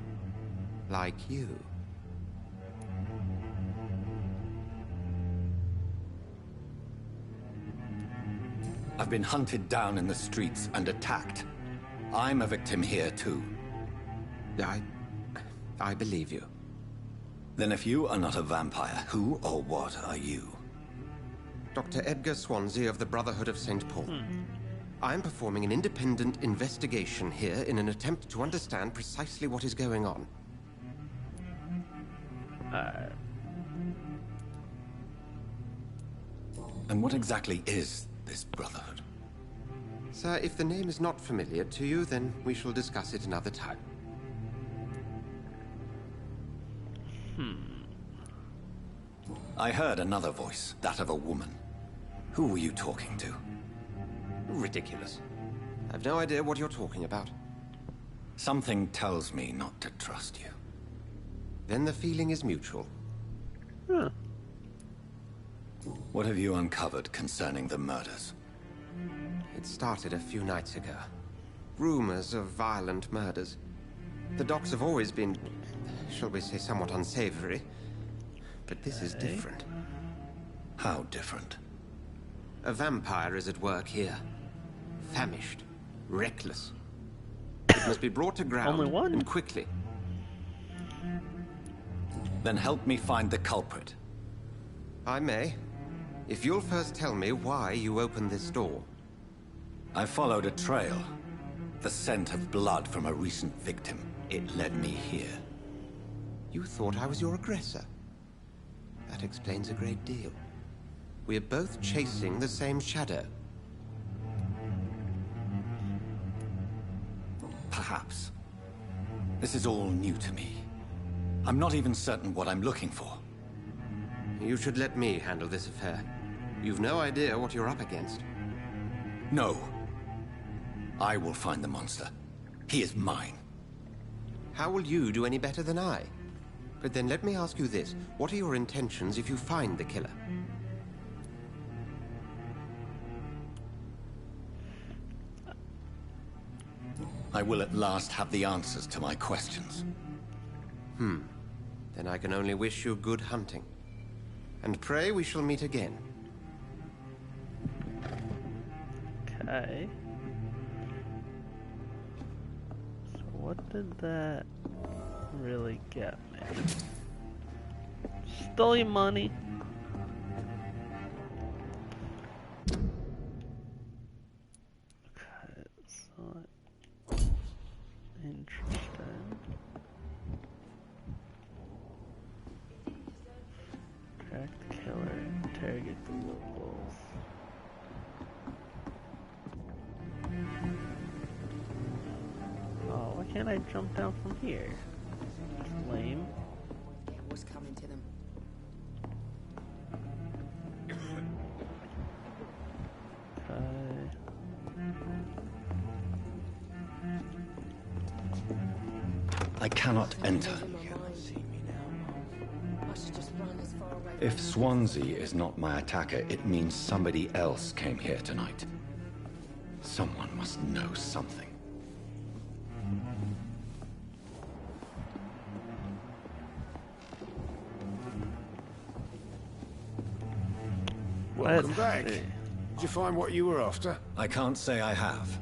[SPEAKER 3] Like you.
[SPEAKER 4] I've been hunted down in the streets and attacked. I'm a victim here, too.
[SPEAKER 3] I believe you.
[SPEAKER 4] Then if you are not a vampire, who or what are you?
[SPEAKER 3] Dr. Edgar Swansea of the Brotherhood of St. Paul. I'm performing an independent investigation here in an attempt to understand precisely what is going on.
[SPEAKER 4] And what exactly is this Brotherhood?
[SPEAKER 3] Sir, if the name is not familiar to you, then we shall discuss it another time.
[SPEAKER 4] I heard another voice, that of a woman. Who were you talking to?
[SPEAKER 3] Ridiculous. I've no idea what you're talking about.
[SPEAKER 4] Something tells me not to trust you.
[SPEAKER 3] Then the feeling is mutual.
[SPEAKER 4] What have you uncovered concerning the murders?
[SPEAKER 3] It started a few nights ago. Rumors of violent murders. The docks have always been, shall we say, somewhat unsavory. But this is different.
[SPEAKER 4] How different?
[SPEAKER 3] A vampire is at work here. Famished. Reckless. It must be brought to ground.
[SPEAKER 1] Only one?
[SPEAKER 3] And quickly.
[SPEAKER 4] Then help me find the culprit.
[SPEAKER 3] I may. If you'll first tell me why you opened this door.
[SPEAKER 4] I followed a trail. The scent of blood from a recent victim. It led me here.
[SPEAKER 3] You thought I was your aggressor. That explains a great deal. We're both chasing the same shadow.
[SPEAKER 4] Perhaps. This is all new to me. I'm not even certain what I'm looking for.
[SPEAKER 3] You should let me handle this affair. You've no idea what you're up against.
[SPEAKER 4] No. I will find the monster. He is mine.
[SPEAKER 3] How will you do any better than I? But then let me ask you this. What are your intentions if you find the killer?
[SPEAKER 4] I will at last have the answers to my questions.
[SPEAKER 3] Then I can only wish you good hunting. And pray we shall meet again.
[SPEAKER 1] Okay. So what did that really get me? Stole your money. Okay, so interesting. Track the killer, interrogate the locals. Oh, why can't I jump down from here? That's lame.
[SPEAKER 9] What's coming to them?
[SPEAKER 1] Okay.
[SPEAKER 4] I cannot enter. If Swansea is not my attacker, it means somebody else came here tonight. Someone must know something.
[SPEAKER 2] Welcome back. Did you find what you were after?
[SPEAKER 4] I can't say I have.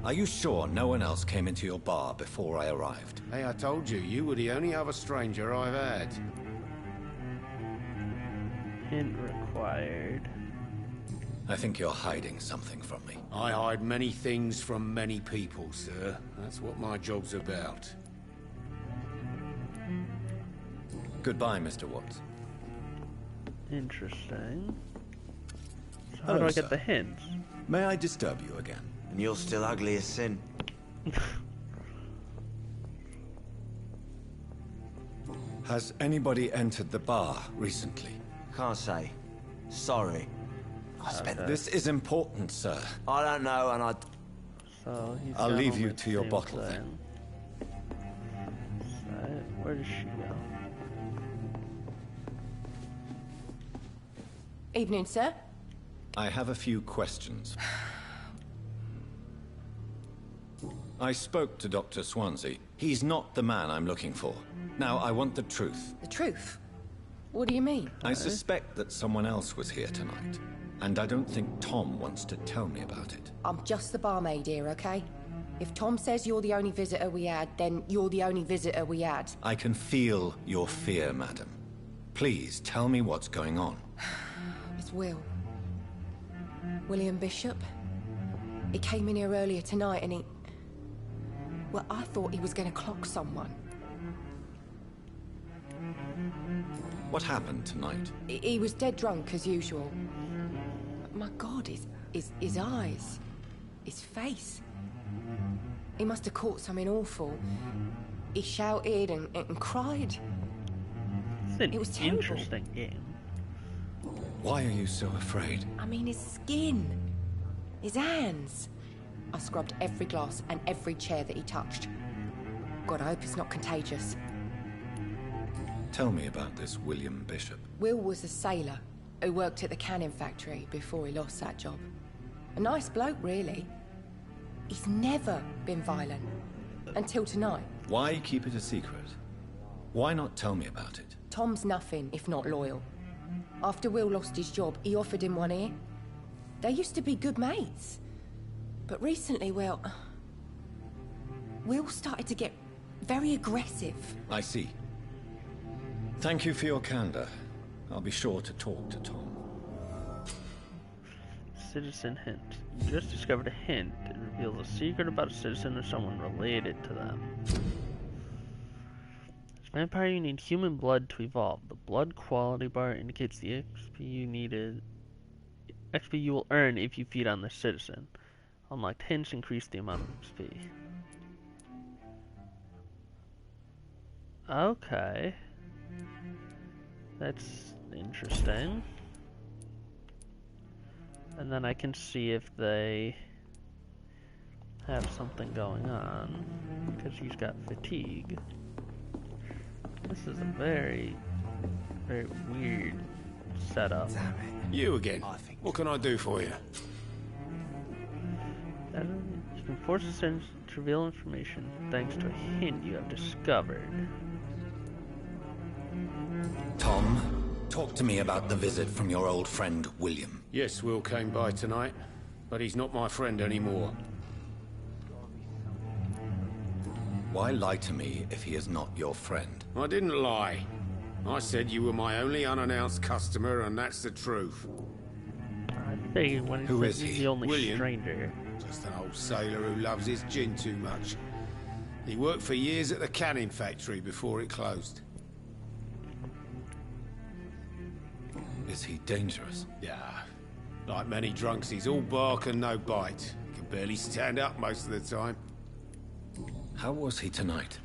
[SPEAKER 4] Are you sure no one else came into your bar before I arrived?
[SPEAKER 2] Hey, I told you, you were the only other stranger I've had.
[SPEAKER 1] Hint required.
[SPEAKER 4] I think you're hiding something from me.
[SPEAKER 2] I hide many things from many people, sir. That's what my job's about.
[SPEAKER 4] Goodbye, Mr. Watts.
[SPEAKER 1] Interesting. So how
[SPEAKER 4] Hello,
[SPEAKER 1] do I
[SPEAKER 4] sir.
[SPEAKER 1] get the hints?
[SPEAKER 4] May I disturb you again?
[SPEAKER 8] And you're still ugly as sin.
[SPEAKER 4] Has anybody entered the bar recently?
[SPEAKER 8] Can't say. Sorry. I spent...
[SPEAKER 4] This is important, sir.
[SPEAKER 8] I don't know, and
[SPEAKER 1] So he's
[SPEAKER 4] I'll
[SPEAKER 1] down
[SPEAKER 4] leave
[SPEAKER 1] on
[SPEAKER 4] you
[SPEAKER 1] the
[SPEAKER 4] to your
[SPEAKER 1] same
[SPEAKER 4] bottle,
[SPEAKER 1] side.
[SPEAKER 4] then.
[SPEAKER 1] So, where does she go?
[SPEAKER 9] Evening, sir.
[SPEAKER 4] I have a few questions. I spoke to Dr. Swansea. He's not the man I'm looking for. Now, I want the truth.
[SPEAKER 9] The truth? What do you mean?
[SPEAKER 4] I suspect that someone else was here tonight, and I don't think Tom wants to tell me about it.
[SPEAKER 9] I'm just the barmaid here, okay? If Tom says you're the only visitor we had, then you're the only visitor we had.
[SPEAKER 4] I can feel your fear, madam. Please, tell me what's going on.
[SPEAKER 9] It's Will. William Bishop. He came in here earlier tonight and he... Well, I thought he was going to clock someone.
[SPEAKER 4] What happened tonight?
[SPEAKER 9] He was dead drunk, as usual. My God, his eyes. His face. He must have caught something awful. He shouted and cried.
[SPEAKER 1] It's
[SPEAKER 9] It was
[SPEAKER 1] an
[SPEAKER 9] terrible.
[SPEAKER 1] interesting game.
[SPEAKER 4] Why are you so afraid?
[SPEAKER 9] I mean, his skin. His hands. I scrubbed every glass and every chair that he touched. God, I hope it's not contagious.
[SPEAKER 4] Tell me about this William Bishop.
[SPEAKER 9] Will was a sailor who worked at the canning factory before he lost that job. A nice bloke, really. He's never been violent. Until tonight.
[SPEAKER 4] Why keep it a secret? Why not tell me about it?
[SPEAKER 9] Tom's nothing if not loyal. After Will lost his job, he offered him one ear. They used to be good mates. But recently, well... Will started to get very aggressive.
[SPEAKER 4] I see. Thank you for your candor. I'll be sure to talk to Tom.
[SPEAKER 1] Citizen hint. You just discovered a hint. It reveals a secret about a citizen or someone related to them. As a vampire, you need human blood to evolve. The blood quality bar indicates the XP you will earn if you feed on the citizen. Unlocked hints increase the amount of XP. Okay. That's interesting. And then I can see if they have something going on, because he's got fatigue. This is a very, very weird setup.
[SPEAKER 8] damn it.
[SPEAKER 2] You again. What can I do for you?
[SPEAKER 1] You can force a sentence to reveal information thanks to a hint you have discovered.
[SPEAKER 4] Tom, Talk to me about the visit from your old friend, William.
[SPEAKER 2] Yes, Will came by tonight, but he's not my friend anymore.
[SPEAKER 4] Why lie to me if he is not your friend?
[SPEAKER 2] I didn't lie. I said you were my only unannounced customer, and that's the truth.
[SPEAKER 1] I figured when
[SPEAKER 4] Who is
[SPEAKER 1] he's
[SPEAKER 4] he?
[SPEAKER 1] the only
[SPEAKER 2] William.
[SPEAKER 1] stranger.
[SPEAKER 2] Just an old sailor who loves his gin too much. He worked for years at the canning factory before it closed.
[SPEAKER 4] Is he dangerous?
[SPEAKER 2] Yeah. Like many drunks, he's all bark and no bite. He can barely stand up most of the time.
[SPEAKER 4] How was he tonight?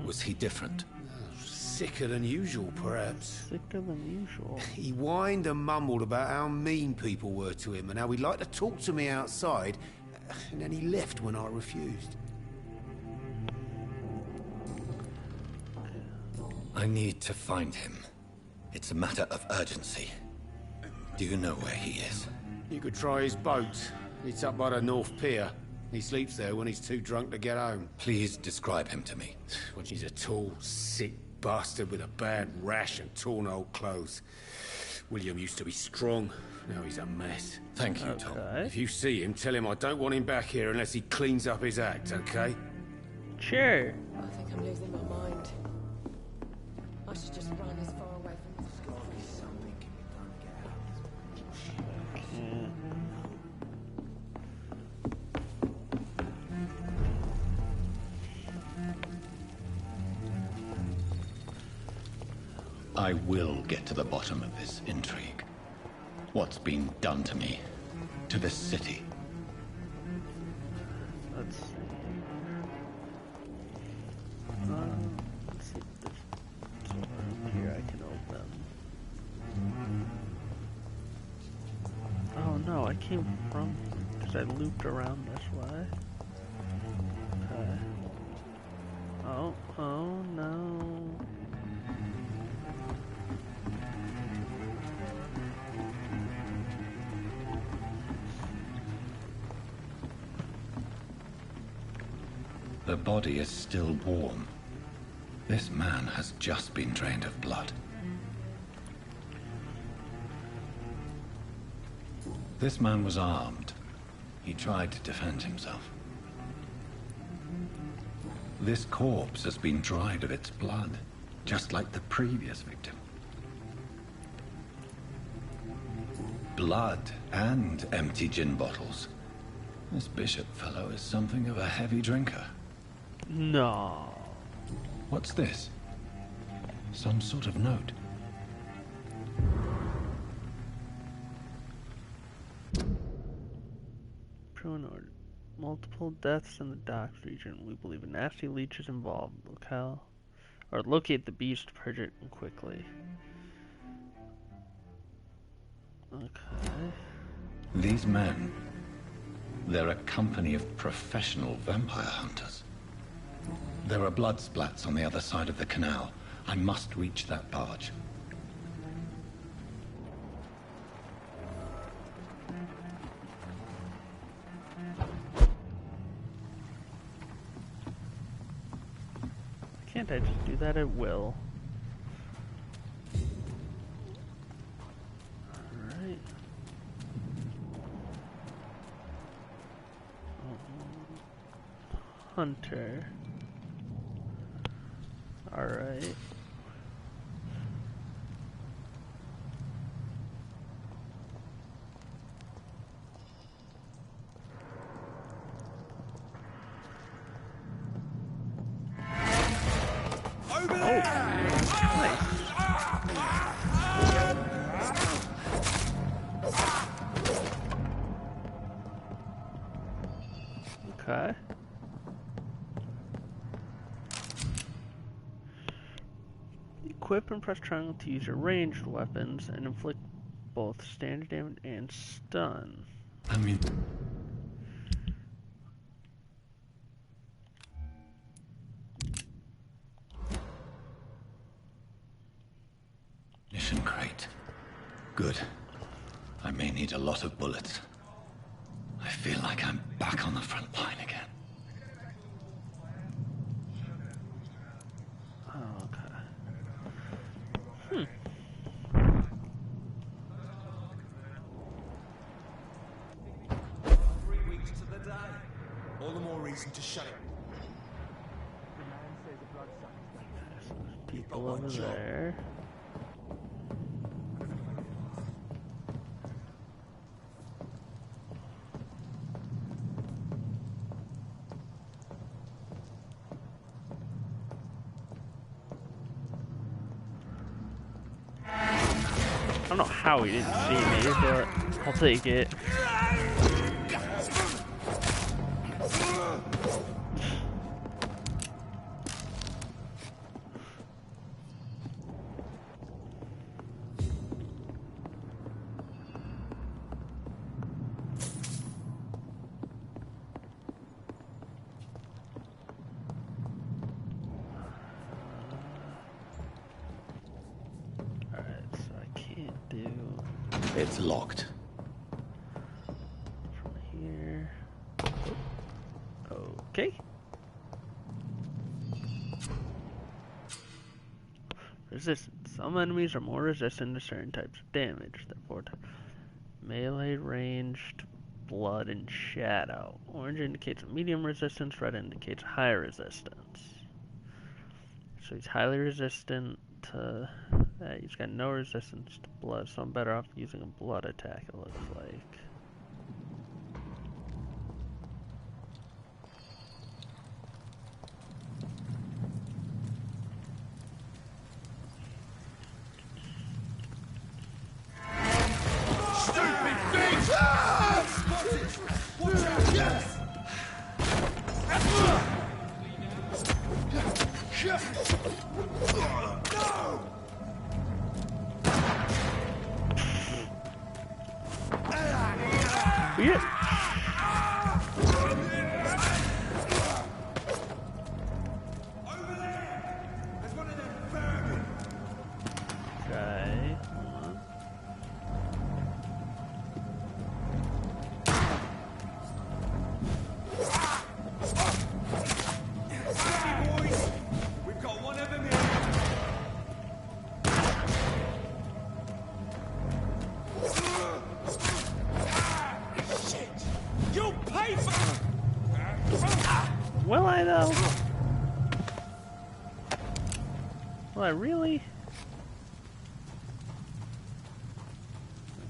[SPEAKER 4] Was he different?
[SPEAKER 2] Sicker than usual, perhaps.
[SPEAKER 1] Sicker than usual.
[SPEAKER 2] He whined and mumbled about how mean people were to him and how he'd like to talk to me outside, and then he left when I refused.
[SPEAKER 4] I need to find him. It's a matter of urgency. Do you know where he is?
[SPEAKER 2] You could try his boat. It's up by the North Pier. He sleeps there when he's too drunk to get home.
[SPEAKER 4] Please describe him to me.
[SPEAKER 2] When he's a tall, sick bastard with a bad rash and torn old clothes. William used to be strong. Now he's a mess.
[SPEAKER 4] Thank you, Tom.
[SPEAKER 2] If you see him, tell him I don't want him back here unless he cleans up his act, okay?
[SPEAKER 1] Sure.
[SPEAKER 9] I think I'm losing my mind. I should just run as far away from this.
[SPEAKER 4] I will get to the bottom of this intrigue. What's been done to me? To this city?
[SPEAKER 1] Let's see. Let's see if there's somewhere here I can open. Oh no, I came from because I looped around this way. Okay. Oh no.
[SPEAKER 4] The body is still warm. This man has just been drained of blood. This man was armed. He tried to defend himself. This corpse has been dried of its blood, just like the previous victim. Blood and empty gin bottles. This bishop fellow is something of a heavy drinker.
[SPEAKER 1] No.
[SPEAKER 4] What's this? Some sort of note.
[SPEAKER 1] Prone order. Multiple deaths in the docks region. We believe a nasty leech is involved. Locate the beast, purge it quickly. Okay.
[SPEAKER 4] These men, they're a company of professional vampire hunters. There are blood splats on the other side of the canal. I must reach that barge.
[SPEAKER 1] Can't I just do that at will? Alright. Hunter. Alright.
[SPEAKER 7] Over there!
[SPEAKER 1] Okay. Equip and press triangle to use your ranged weapons and inflict both standard damage and stun.
[SPEAKER 4] I mean... Mission crate. Good. I may need a lot of bullets. I feel like I'm back on the front line again.
[SPEAKER 1] Okay.
[SPEAKER 7] All the more reason to shut it.
[SPEAKER 1] People over there. I don't know how he didn't see me, but I'll take it.
[SPEAKER 4] It's locked.
[SPEAKER 1] From here. Okay. Resistance. Some enemies are more resistant to certain types of damage. Therefore, melee, ranged, blood, and shadow. Orange indicates medium resistance. Red indicates high resistance. So he's highly resistant to that. He's got no resistance to blood, so I'm better off using a blood attack, it looks like.
[SPEAKER 7] Stupid thing! Watch out! Yes! No!
[SPEAKER 1] Yeah.
[SPEAKER 7] Over there! There's one of them vermin!
[SPEAKER 1] Okay. Hold on.
[SPEAKER 7] Boys! We've got one of them here! Shit! You'll pay for...
[SPEAKER 1] Will I though? Will I really?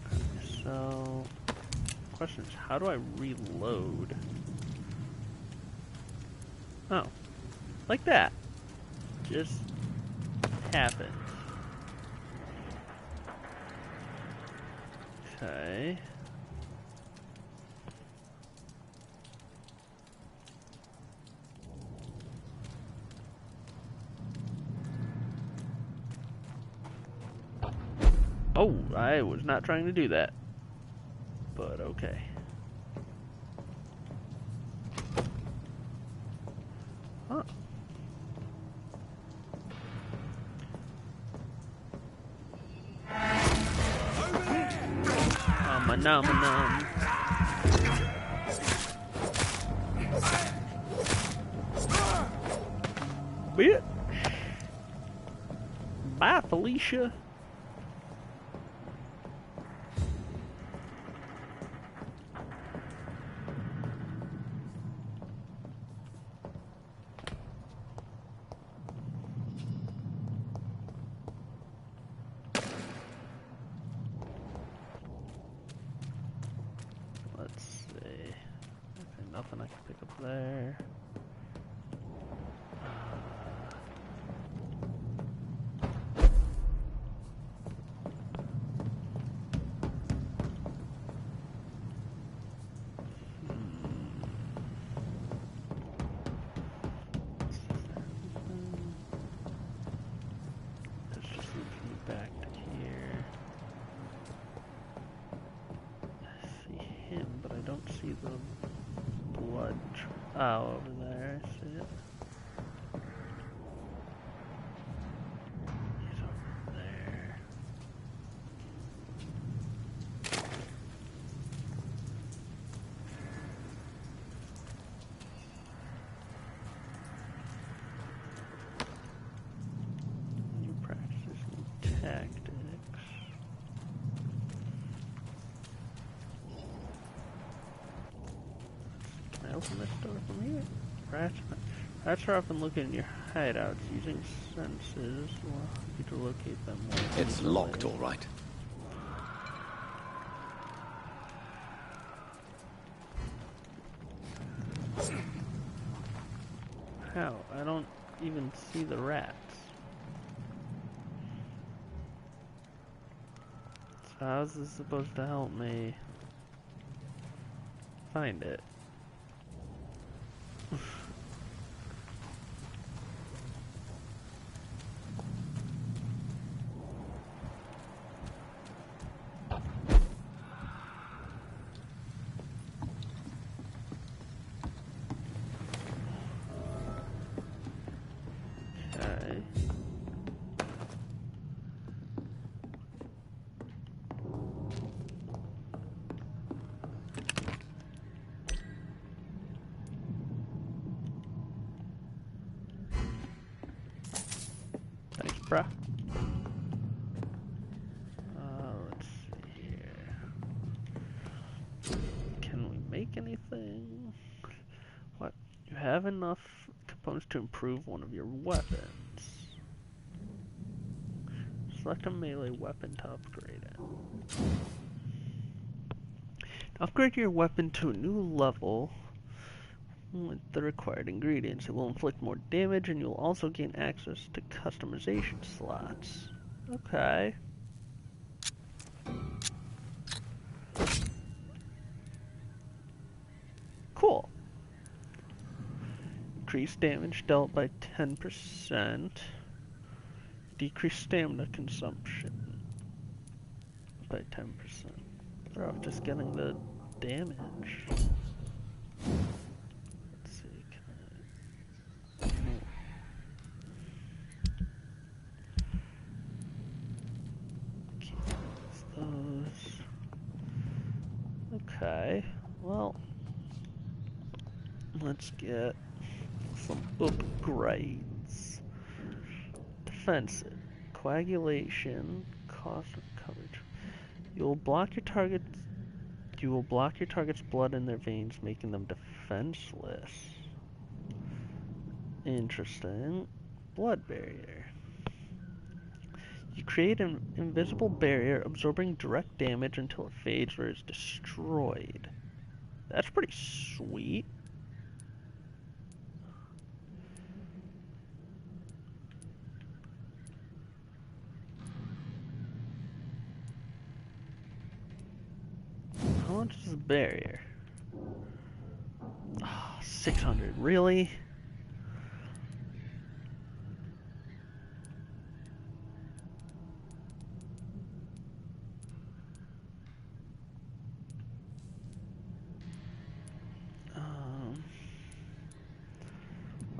[SPEAKER 1] Okay, so question is, how do I reload? Oh, like that. Just happens. Okay. Oh, I was not trying to do that. But okay. Huh. Num. Bitch. Bye, Felicia. Let's see. Okay, nothing I can pick up there. This just leads me back to here. I see him, but I don't see the blood. Oh, over there, I see it. He's over there. New practices, new tactics. Can I open this door from here? Rats are often looking in your hideouts. Using senses will help you to locate them more
[SPEAKER 4] It's
[SPEAKER 1] easily.
[SPEAKER 4] locked, all right.
[SPEAKER 1] How? I don't even see the rats. So how's this supposed to help me find it? Okay. Thanks, bruh. Let's see here. Can we make anything? What? You have enough components to improve one of your weapons. Select a melee weapon to upgrade it. Upgrade your weapon to a new level with the required ingredients. It will inflict more damage and you'll also gain access to customization slots. Okay. Cool. Increase damage dealt by 10%. Decrease stamina consumption by 10%. Better off just getting the damage. Let's see, those. Okay, well, let's get some upgrades. Defensive, coagulation, cost of coverage. You will block your target's blood in their veins, making them defenseless. Interesting. Blood barrier. You create an invisible barrier, absorbing direct damage until it fades or is destroyed. That's pretty sweet. How much is the barrier? Oh, 600, really?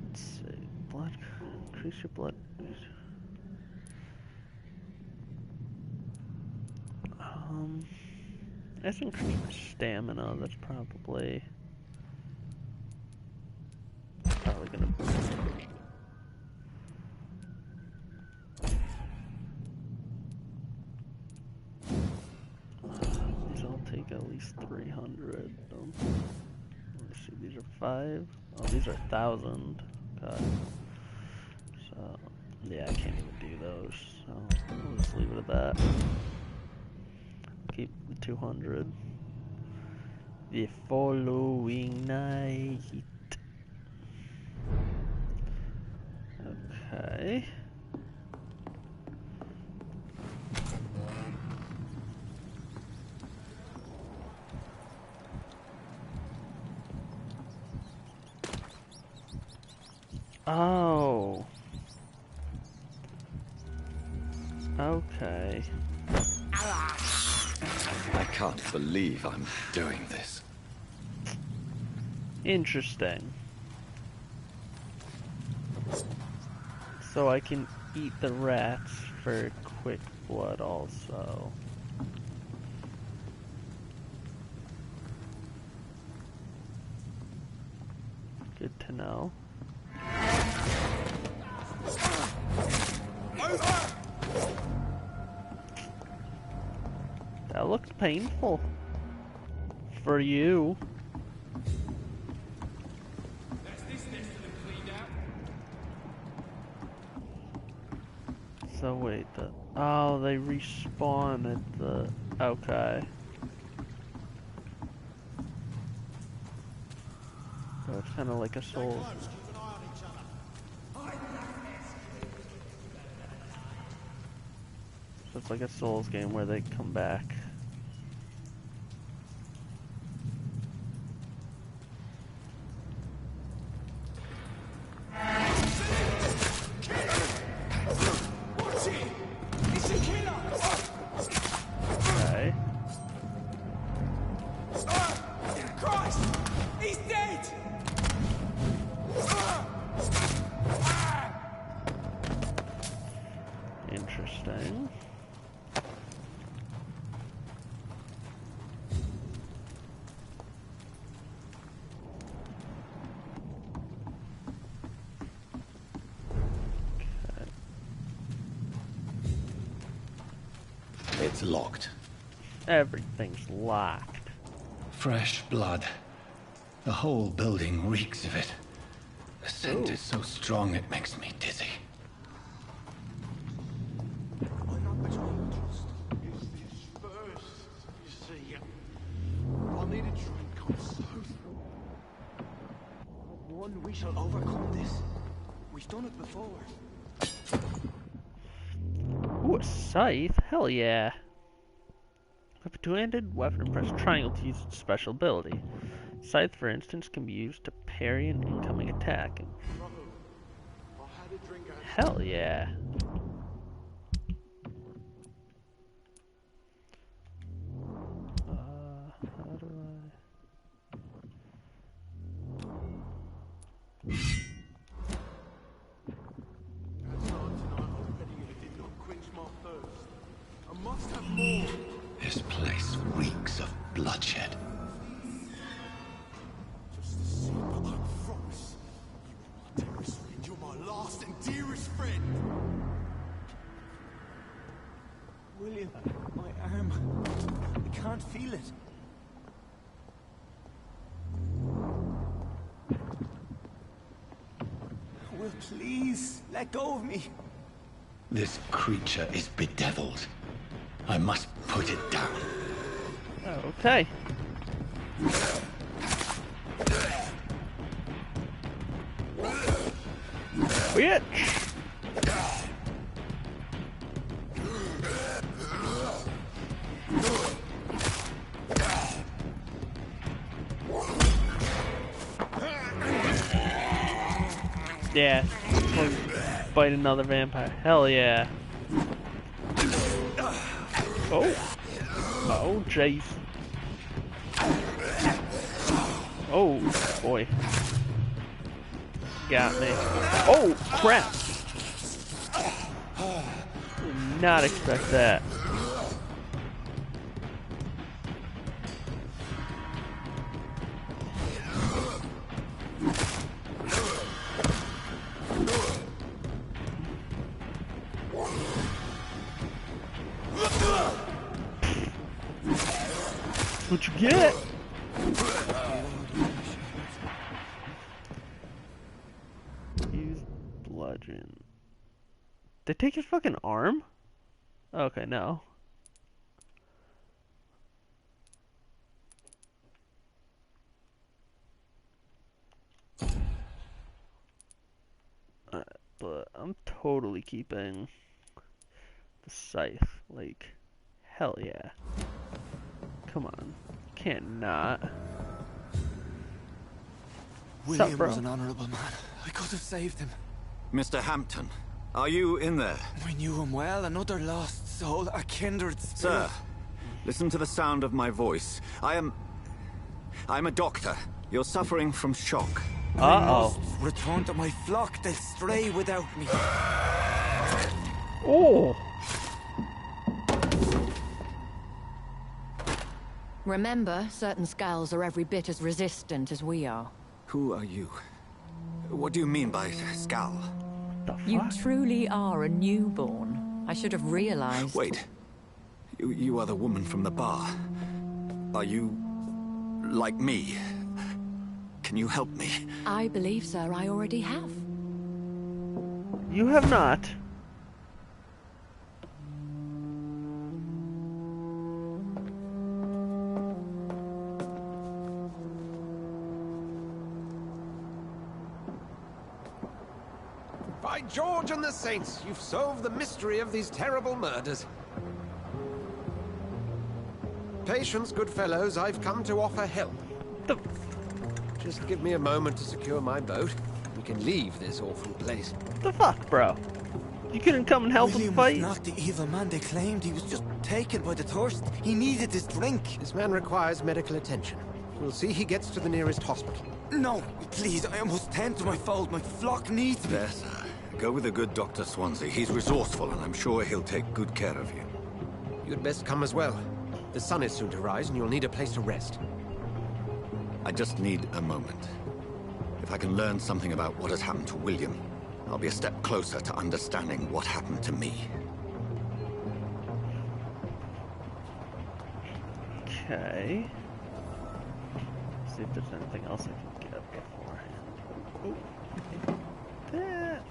[SPEAKER 1] Let's see. Blood, increase your blood. Let's increase my stamina. That's probably gonna. These all take at least 300. Let me see. These are 5. Oh, these are 1,000. Okay. So yeah, I can't even do those. So I'll just leave it at that. Keep the 200. The following night. Okay. Oh. Okay.
[SPEAKER 4] I can't believe I'm doing this.
[SPEAKER 1] Interesting. So I can eat the rats for quick blood also. Good to know. That looks painful. For you. So wait, oh, they respawn at the, okay. So it's kind of like a soul. So it's like a Souls game where they come back. Okay.
[SPEAKER 7] Christ! He's dead!
[SPEAKER 1] Interesting.
[SPEAKER 4] It's locked.
[SPEAKER 1] Everything's locked.
[SPEAKER 4] Fresh blood. The whole building reeks of it. The scent is so strong it makes me dizzy.
[SPEAKER 11] I'm not betraying trust. It's this first, you see. I need to try and come south. One, we shall overcome this. We've done it before.
[SPEAKER 1] Ooh, a scythe? Hell yeah. With a two-handed weapon, press triangle to use its special ability. Scythe, for instance, can be used to parry an incoming attack. Hell yeah. How do
[SPEAKER 4] This place reeks of bloodshed.
[SPEAKER 11] Just the same, but I promise you are my dearest friend. You're my last and dearest friend. William, my arm. I can't feel it. Will, please, let go of me.
[SPEAKER 4] This creature is bedeviled. I must put it down.
[SPEAKER 1] Okay. Bitch! Yeah. Fight another vampire. Hell yeah. Oh. Oh, jeez. Oh, boy. Got me. Oh, crap. Did not expect that. What you get? Use bludgeon. They take his fucking arm? Okay, no. Alright, but I'm totally keeping the scythe. Like, hell yeah. Come on. Can't not.
[SPEAKER 11] William was an honorable man. I could have saved him.
[SPEAKER 12] Mr. Hampton, are you in there?
[SPEAKER 11] I knew him well, another lost soul, a kindred spirit.
[SPEAKER 12] Sir, listen to the sound of my voice. I'm a doctor. You're suffering from shock.
[SPEAKER 11] I must return to my flock. They'll stray without me.
[SPEAKER 1] Oh!
[SPEAKER 13] Remember, certain skulls are every bit as resistant as we are.
[SPEAKER 12] Who are you? What do you mean by skull?
[SPEAKER 13] You truly are a newborn. I should have realized.
[SPEAKER 12] Wait. You are the woman from the bar. Are you like me? Can you help me?
[SPEAKER 13] I believe, sir, I already have.
[SPEAKER 1] You have not.
[SPEAKER 14] By George and the Saints, you've solved the mystery of these terrible murders. Patience, good fellows, I've come to offer help. Just give me a moment to secure my boat. We can leave this awful place.
[SPEAKER 1] The fuck, bro? You couldn't come and help him fight?
[SPEAKER 8] William was not the evil man they claimed. He was just taken by the thirst. He needed this drink.
[SPEAKER 14] This man requires medical attention. We'll see he gets to the nearest hospital.
[SPEAKER 8] No, please, I must tend to my fold. My flock needs me.
[SPEAKER 12] There, sir. Go with the good Dr. Swansea. He's resourceful, and I'm sure he'll take good care of you.
[SPEAKER 14] You'd best come as well. The sun is soon to rise, and you'll need a place to rest.
[SPEAKER 12] I just need a moment. If I can learn something about what has happened to William, I'll be a step closer to understanding what happened to me.
[SPEAKER 1] Okay. Let's see if there's anything else I can get beforehand. Oh, that.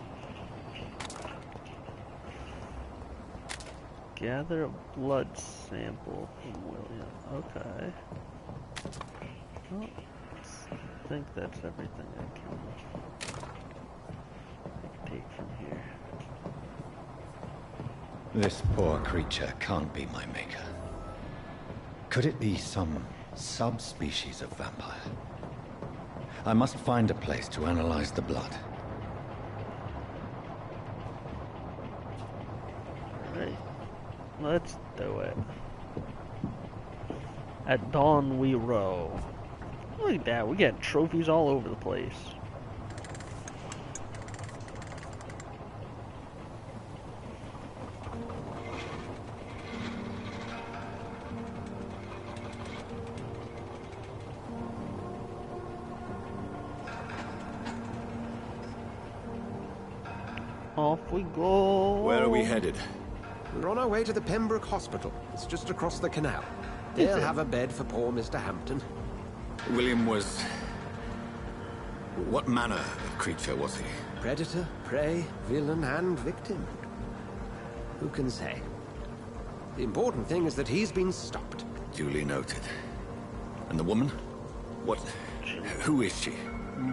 [SPEAKER 1] Gather a blood sample from William. Okay. Well, I think that's everything I can take from here.
[SPEAKER 4] This poor creature can't be my maker. Could it be some subspecies of vampire? I must find a place to analyze the blood.
[SPEAKER 1] Right. Let's do it. At dawn we row. Look at that, we got trophies all over the place. Off we go.
[SPEAKER 12] Where are we headed?
[SPEAKER 14] We're on our way to the Pembroke Hospital. It's just across the canal. They'll have a bed for poor Mr. Hampton.
[SPEAKER 12] William was... What manner of creature was he?
[SPEAKER 14] Predator, prey, villain, and victim. Who can say? The important thing is that he's been stopped.
[SPEAKER 12] Duly noted. And the woman? What... Who is she?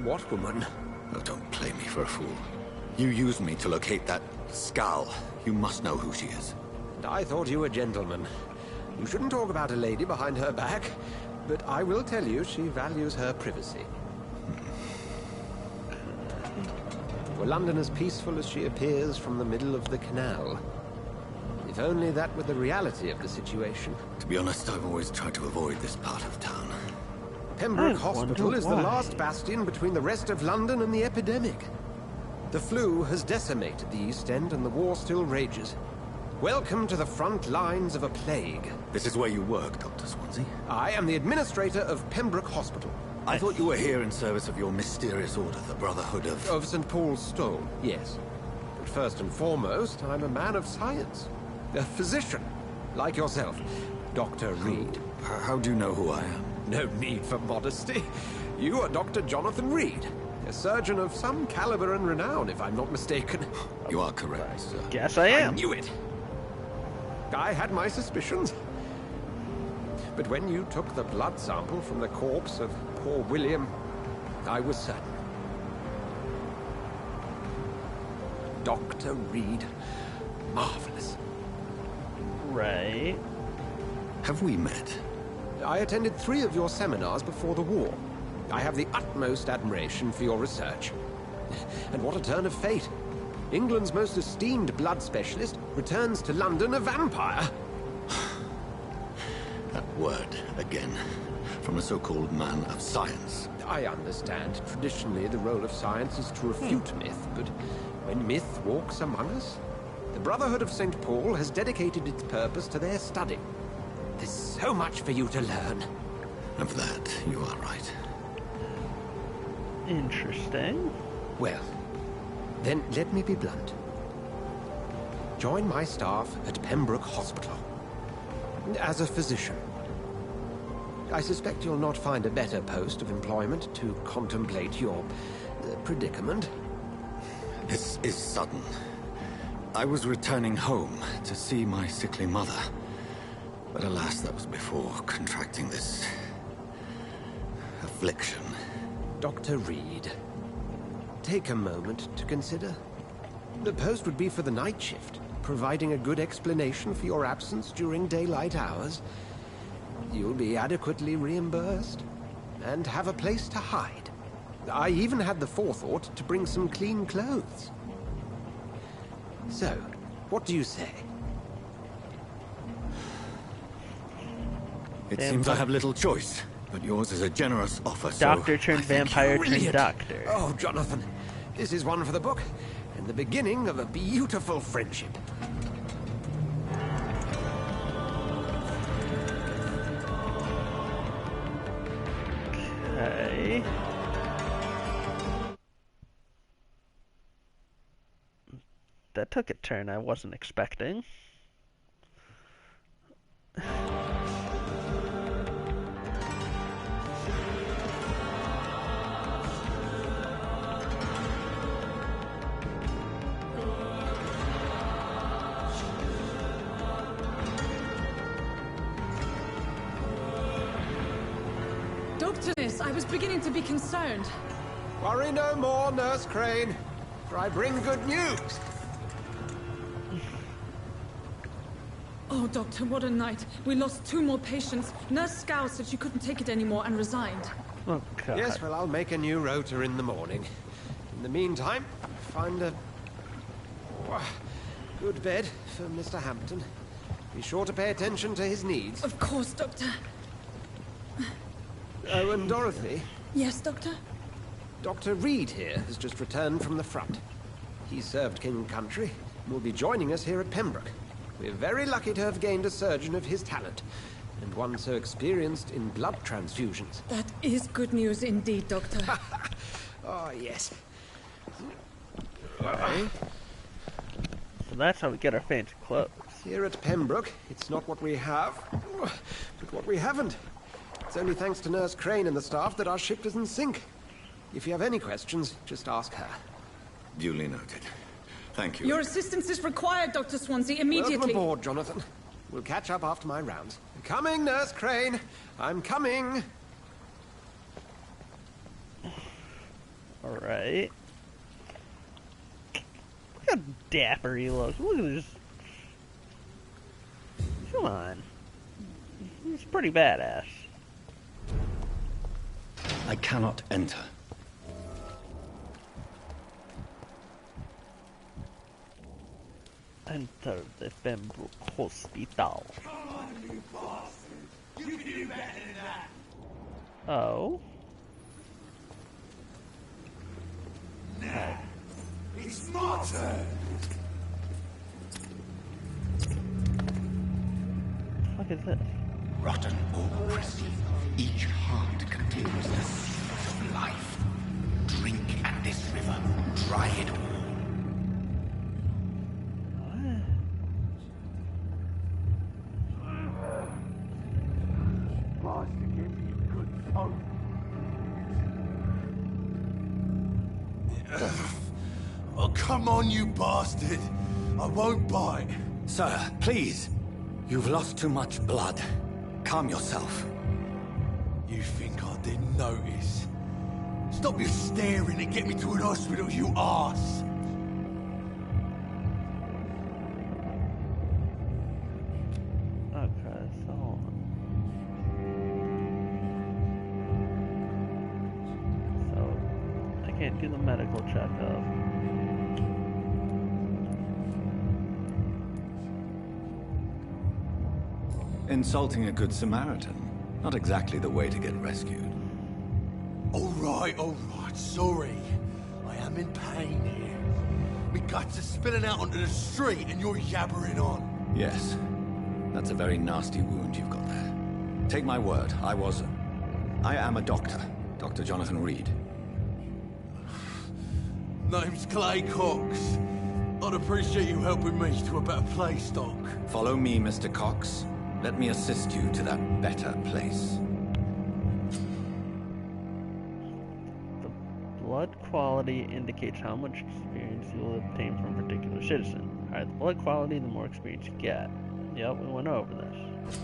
[SPEAKER 14] What woman?
[SPEAKER 12] Oh, don't play me for a fool. You used me to locate that skull. You must know who she is.
[SPEAKER 14] I thought you a gentleman. You shouldn't talk about a lady behind her back, but I will tell you she values her privacy. Were London as peaceful as she appears from the middle of the canal? If only that were the reality of the situation.
[SPEAKER 12] To be honest, I've always tried to avoid this part of town.
[SPEAKER 14] Pembroke Hospital is the last bastion between the rest of London and the epidemic. The flu has decimated the East End and the war still rages. Welcome to the front lines of a plague.
[SPEAKER 12] This is where you work, Dr. Swansea?
[SPEAKER 14] I am the administrator of Pembroke Hospital.
[SPEAKER 12] I thought you were here in service of your mysterious order, the Brotherhood of...
[SPEAKER 14] Of St. Paul's Stone, yes. But first and foremost, I'm a man of science. A physician, like yourself, Dr. Reed.
[SPEAKER 12] How do you know who I am?
[SPEAKER 14] No need for modesty. You are Dr. Jonathan Reed. A surgeon of some caliber and renown, if I'm not mistaken.
[SPEAKER 12] You are correct, sir.
[SPEAKER 1] Guess I am.
[SPEAKER 14] I knew it. I had my suspicions. But when you took the blood sample from the corpse of poor William, I was certain. Dr. Reed. Marvelous.
[SPEAKER 1] Right.
[SPEAKER 12] Have we met?
[SPEAKER 14] I attended 3 of your seminars before the war. I have the utmost admiration for your research. And what a turn of fate. England's most esteemed blood specialist returns to London a vampire.
[SPEAKER 12] That word, again. From a so-called man of science.
[SPEAKER 14] I understand. Traditionally, the role of science is to refute myth, but when myth walks among us, the Brotherhood of St. Paul has dedicated its purpose to their study. There's so much for you to learn.
[SPEAKER 12] Of that, you are right.
[SPEAKER 1] Interesting.
[SPEAKER 14] Well, then let me be blunt. Join my staff at Pembroke Hospital. As a physician. I suspect you'll not find a better post of employment to contemplate your predicament.
[SPEAKER 12] This is sudden. I was returning home to see my sickly mother. But alas, that was before contracting this... affliction.
[SPEAKER 14] Dr. Reed, take a moment to consider. The post would be for the night shift, providing a good explanation for your absence during daylight hours. You'll be adequately reimbursed and have a place to hide. I even had the forethought to bring some clean clothes. So, what do you say?
[SPEAKER 12] It seems I have little choice, but yours is a generous offer, so...
[SPEAKER 1] Doctor turned vampire turned doctor.
[SPEAKER 14] Oh, Jonathan, this is one for the book, and the beginning of a beautiful friendship.
[SPEAKER 1] Okay. That took a turn I wasn't expecting.
[SPEAKER 15] Doctorness, I was beginning to be concerned.
[SPEAKER 14] Worry no more, Nurse Crane, for I bring good news.
[SPEAKER 15] Oh, Doctor, what a night. We lost 2 more patients. Nurse Scow said she couldn't take it anymore and resigned.
[SPEAKER 1] Oh, God.
[SPEAKER 14] Yes, well, I'll make a new rota in the morning. In the meantime, find a good bed for Mr. Hampton. Be sure to pay attention to his needs.
[SPEAKER 15] Of course, Doctor.
[SPEAKER 14] Oh, and Dorothy?
[SPEAKER 15] Yes, Doctor?
[SPEAKER 14] Dr. Reed here has just returned from the front. He served King and Country and will be joining us here at Pembroke. We're very lucky to have gained a surgeon of his talent, and one so experienced in blood transfusions.
[SPEAKER 15] That is good news indeed, Doctor.
[SPEAKER 14] Oh, yes.
[SPEAKER 1] Okay. So that's how we get our fancy clothes.
[SPEAKER 14] Here at Pembroke, it's not what we have, but what we haven't. It's only thanks to Nurse Crane and the staff that our ship doesn't sink. If you have any questions, just ask her.
[SPEAKER 12] Duly noted. Thank you.
[SPEAKER 15] Your assistance is required, Dr. Swansea, immediately.
[SPEAKER 14] Welcome aboard, Jonathan. We'll catch up after my rounds. Coming, Nurse Crane. I'm coming.
[SPEAKER 1] All right. Look how dapper he looks. Look at this. Come on. He's pretty badass.
[SPEAKER 12] I cannot enter.
[SPEAKER 1] Enter the Pembroke Hospital.
[SPEAKER 7] Come on, you bastard! You can do better than that!
[SPEAKER 1] Oh?
[SPEAKER 7] Nah, it's my turn!
[SPEAKER 1] What the fuck is this?
[SPEAKER 3] Rotten or crystal, each heart contains the secret of life. Drink at this river, try it all.
[SPEAKER 7] Oh, come on, you bastard! I won't bite.
[SPEAKER 12] Sir, please. You've lost too much blood. Calm yourself.
[SPEAKER 7] You think I didn't notice? Stop your staring and get me to an hospital, you arse!
[SPEAKER 1] Okay, so... I can't do the medical checkup.
[SPEAKER 12] Insulting a good Samaritan. Not exactly the way to get rescued.
[SPEAKER 7] All right, sorry. I am in pain here. My guts are spilling out onto the street and you're yabbering on.
[SPEAKER 12] Yes. That's a very nasty wound you've got there. Take my word, I am a doctor. Dr. Jonathan Reed.
[SPEAKER 7] Name's Clay Cox. I'd appreciate you helping me to a better place, Doc.
[SPEAKER 12] Follow me, Mr. Cox. Let me assist you to that better place.
[SPEAKER 1] The blood quality indicates how much experience you will obtain from a particular citizen. The higher the blood quality, the more experience you get. Yep, we went over this.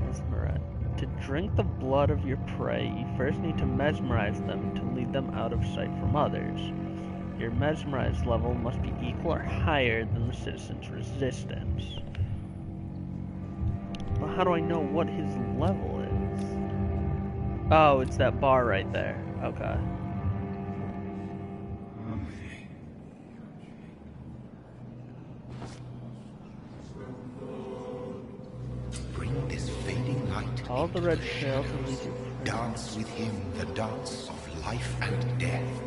[SPEAKER 1] Mesmerize. To drink the blood of your prey, you first need to mesmerize them to lead them out of sight from others. Your mesmerized level must be equal or higher than the citizen's resistance. Well, how do I know what his level is? Oh, it's that bar right there. Okay.
[SPEAKER 3] Bring this fading light.
[SPEAKER 1] All the red trails and lead you.
[SPEAKER 3] Dance with him the dance of life and death.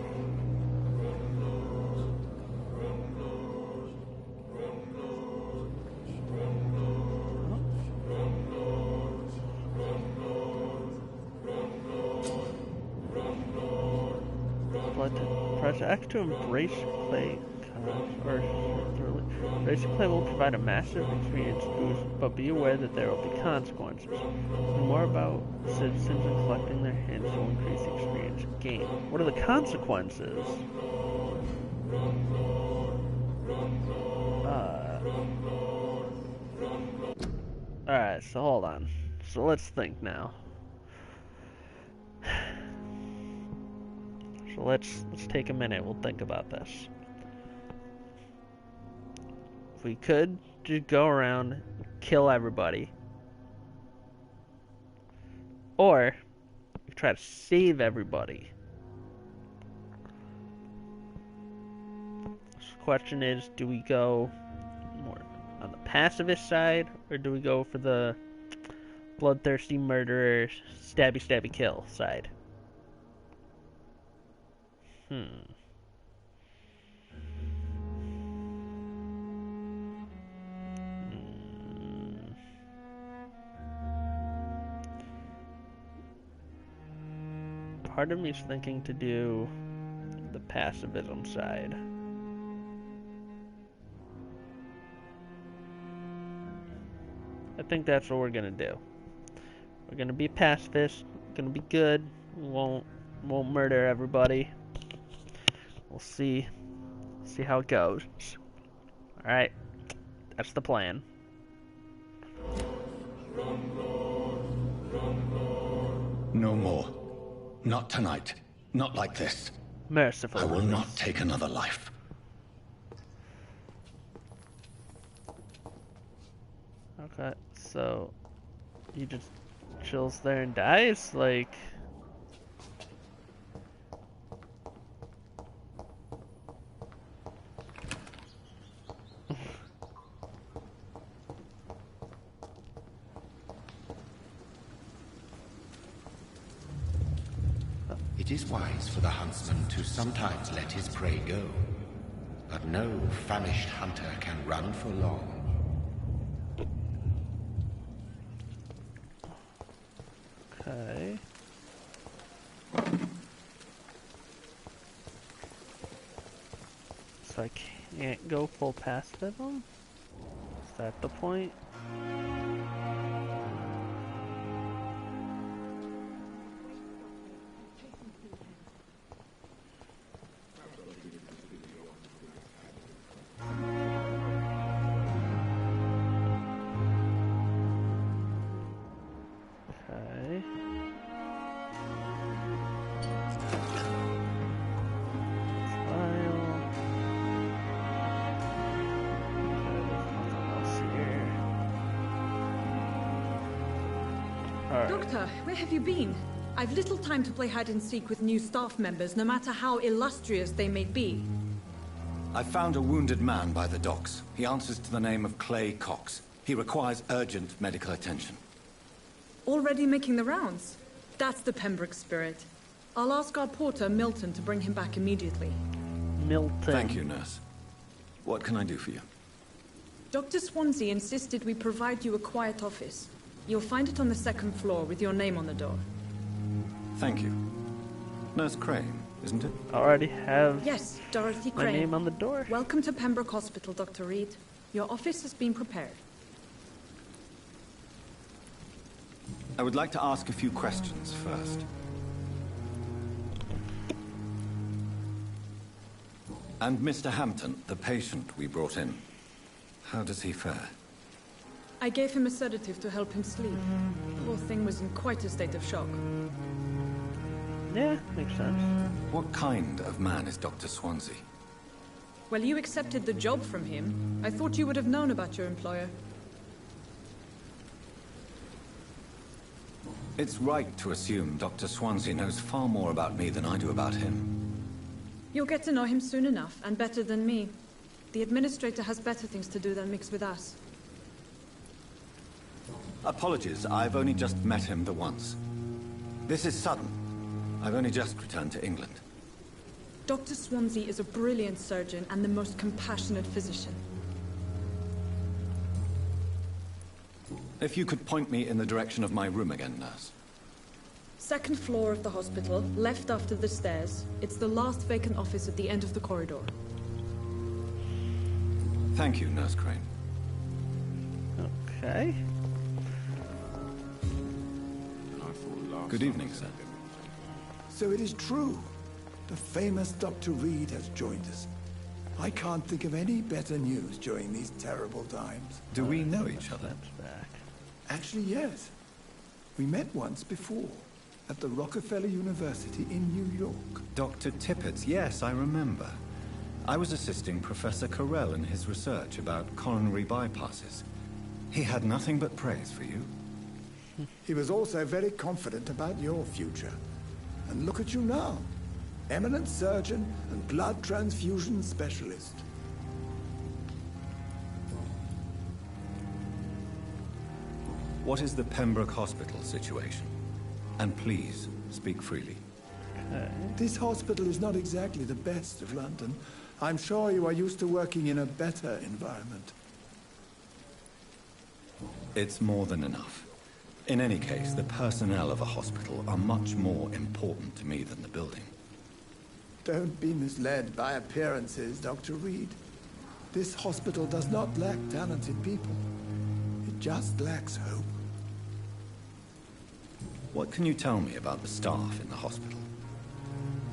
[SPEAKER 1] Press X to embrace play, or embrace play will provide a massive experience boost, but be aware that there will be consequences. Learn more about citizens and collecting their hints will increase the experience gain. What are the consequences? Alright, so hold on. So let's think now. So let's take a minute, we'll think about this. If we could just go around, kill everybody. Or we try to save everybody. So the question is, do we go more on the pacifist side, or do we go for the bloodthirsty murderer, stabby kill side? Part of me is thinking to do the pacifism side. I think that's what we're gonna do. We're gonna be pacifist, gonna be good, won't murder everybody. We'll see how it goes. Alright, that's the plan.
[SPEAKER 4] No more. Not tonight. Not like this.
[SPEAKER 1] Merciful.
[SPEAKER 4] I will not take another life.
[SPEAKER 1] Okay, so he just chills there and dies? Like...
[SPEAKER 3] It is wise for the huntsman to sometimes let his prey go, but no famished hunter can run for long.
[SPEAKER 1] Okay. So I can't go full pacifism? Is that the point?
[SPEAKER 15] Doctor, where have you been? I've little time to play hide-and-seek with new staff members, no matter how illustrious they may be.
[SPEAKER 12] I found a wounded man by the docks. He answers to the name of Clay Cox. He requires urgent medical attention.
[SPEAKER 15] Already making the rounds? That's the Pembroke spirit. I'll ask our porter, Milton, to bring him back immediately.
[SPEAKER 1] Milton.
[SPEAKER 12] Thank you, nurse. What can I do for you?
[SPEAKER 15] Dr. Swansea insisted we provide you a quiet office. You'll find it on the second floor with your name on the door.
[SPEAKER 12] Thank you. Nurse Crane, isn't it?
[SPEAKER 1] Already have
[SPEAKER 15] Yes, Dorothy Crane.
[SPEAKER 1] my name on the door.
[SPEAKER 15] Welcome to Pembroke Hospital, Dr. Reed. Your office has been prepared.
[SPEAKER 12] I would like to ask a few questions first. And Mr. Hampton, the patient we brought in. How does he fare?
[SPEAKER 15] I gave him a sedative to help him sleep. The poor thing was in quite a state of shock.
[SPEAKER 1] Yeah, makes sense.
[SPEAKER 12] What kind of man is Dr. Swansea?
[SPEAKER 15] Well, you accepted the job from him. I thought you would have known about your employer.
[SPEAKER 4] It's right to assume Dr. Swansea knows far more about me than I do about him.
[SPEAKER 15] You'll get to know him soon enough, and better than me. The administrator has better things to do than mix with us.
[SPEAKER 4] Apologies, I've only just met him the once. This is sudden. I've only just returned to England.
[SPEAKER 15] Dr. Swansea is a brilliant surgeon and the most compassionate physician.
[SPEAKER 4] If you could point me in the direction of my room again, nurse.
[SPEAKER 15] Second floor of the hospital, left after the stairs. It's the last vacant office at the end of the corridor.
[SPEAKER 4] Thank you, Nurse Crane.
[SPEAKER 1] Okay.
[SPEAKER 4] Good evening, sir.
[SPEAKER 11] So it is true. The famous Dr. Reed has joined us. I can't think of any better news during these terrible times.
[SPEAKER 4] Do we know each other?
[SPEAKER 11] Actually, yes. We met once before, at the Rockefeller University in New York.
[SPEAKER 4] Dr. Tippett's, yes, I remember. I was assisting Professor Carell in his research about coronary bypasses. He had nothing but praise for you.
[SPEAKER 11] He was also very confident about your future. And look at you now. Eminent surgeon and blood transfusion specialist.
[SPEAKER 4] What is the Pembroke Hospital situation? And please, speak freely.
[SPEAKER 11] This hospital is not exactly the best of London. I'm sure you are used to working in a better environment.
[SPEAKER 4] It's more than enough. In any case, the personnel of a hospital are much more important to me than the building.
[SPEAKER 11] Don't be misled by appearances, Dr. Reed. This hospital does not lack talented people. It just lacks hope.
[SPEAKER 4] What can you tell me about the staff in the hospital?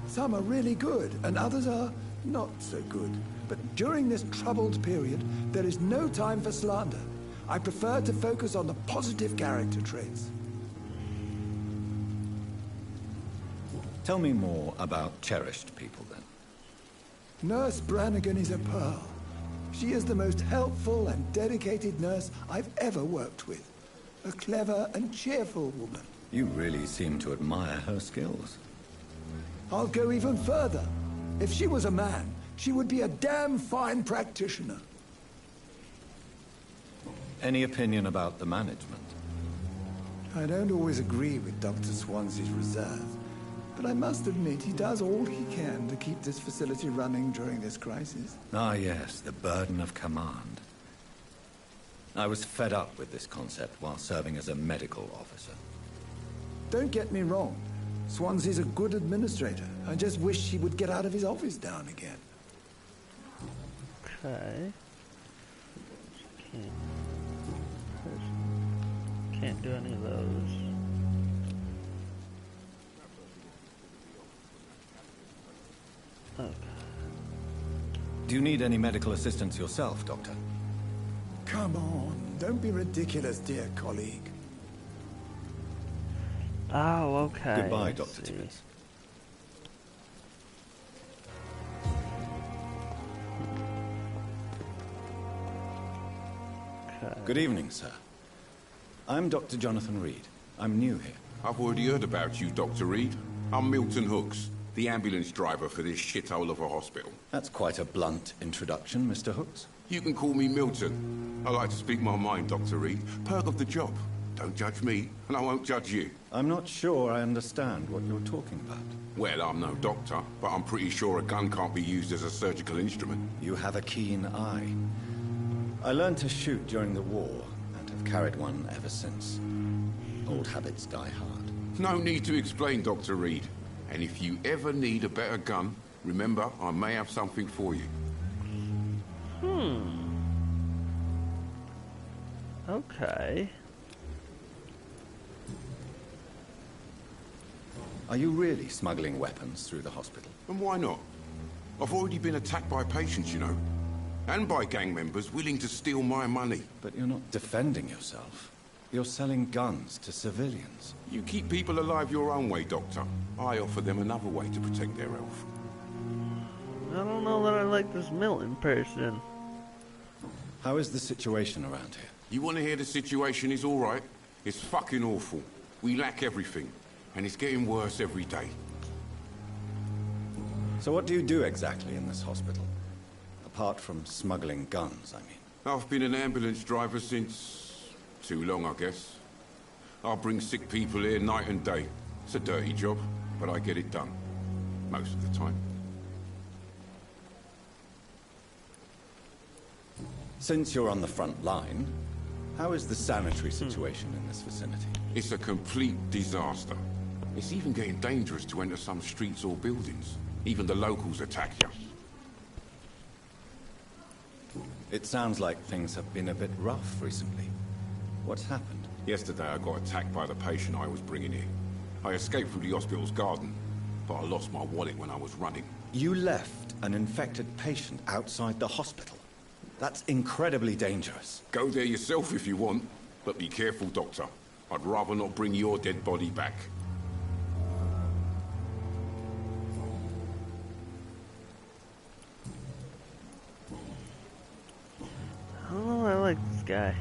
[SPEAKER 11] Some are really good, and others are not so good. But during this troubled period, there is no time for slander. I prefer to focus on the positive character traits.
[SPEAKER 4] Tell me more about cherished people, then.
[SPEAKER 11] Nurse Brannigan is a pearl. She is the most helpful and dedicated nurse I've ever worked with. A clever and cheerful woman.
[SPEAKER 4] You really seem to admire her skills.
[SPEAKER 11] I'll go even further. If she was a man, she would be a damn fine practitioner.
[SPEAKER 4] Any opinion about the management?
[SPEAKER 11] I don't always agree with Dr. Swansea's reserve, but I must admit he does all he can to keep this facility running during this crisis.
[SPEAKER 4] Ah, yes, the burden of command. I was fed up with this concept while serving as a medical officer.
[SPEAKER 11] Don't get me wrong. Swansea's a good administrator. I just wish he would get out of his office now and again.
[SPEAKER 1] Okay. Can't do any of those. Okay.
[SPEAKER 4] Do you need any medical assistance yourself, Doctor?
[SPEAKER 11] Come on, don't be ridiculous, dear colleague.
[SPEAKER 1] Oh, okay.
[SPEAKER 4] Goodbye, Dr. Tibbets.
[SPEAKER 1] Okay.
[SPEAKER 4] Good evening, sir. I'm Dr. Jonathan Reed. I'm new here.
[SPEAKER 16] I've already heard about you, Dr. Reed. I'm Milton Hooks, the ambulance driver for this shithole of a hospital.
[SPEAKER 4] That's quite a blunt introduction, Mr. Hooks.
[SPEAKER 16] You can call me Milton. I like to speak my mind, Dr. Reed. Perk of the job. Don't judge me, and I won't judge you.
[SPEAKER 4] I'm not sure I understand what you're talking about.
[SPEAKER 16] Well, I'm no doctor, but I'm pretty sure a gun can't be used as a surgical instrument.
[SPEAKER 4] You have a keen eye. I learned to shoot during the war, and have carried one ever since. Old habits die hard.
[SPEAKER 16] No need to explain, Dr. Reed. And if you ever need a better gun, remember, I may have something for you.
[SPEAKER 1] Okay.
[SPEAKER 4] Are you really smuggling weapons through the hospital?
[SPEAKER 16] And why not? I've already been attacked by patients, you know. And by gang members willing to steal my money.
[SPEAKER 4] But you're not defending yourself. You're selling guns to civilians.
[SPEAKER 16] You keep people alive your own way, Doctor. I offer them another way to protect their health.
[SPEAKER 1] I don't know that I like this Milton person.
[SPEAKER 4] How is the situation around here?
[SPEAKER 16] You want to hear the situation is all right? It's fucking awful. We lack everything, and it's getting worse every day.
[SPEAKER 4] So what do you do exactly in this hospital? Apart from smuggling guns, I mean.
[SPEAKER 16] I've been an ambulance driver since... too long, I guess. I bring sick people here night and day. It's a dirty job, but I get it done. Most of the time.
[SPEAKER 4] Since you're on the front line, how is the sanitary situation in this vicinity?
[SPEAKER 16] It's a complete disaster. It's even getting dangerous to enter some streets or buildings. Even the locals attack you.
[SPEAKER 4] It sounds like things have been a bit rough recently. What's happened?
[SPEAKER 16] Yesterday I got attacked by the patient I was bringing here. I escaped through the hospital's garden, but I lost my wallet when I was running.
[SPEAKER 4] You left an infected patient outside the hospital? That's incredibly dangerous.
[SPEAKER 16] Go there yourself if you want, but be careful, Doctor. I'd rather not bring your dead body back.
[SPEAKER 1] Oh, I like this guy.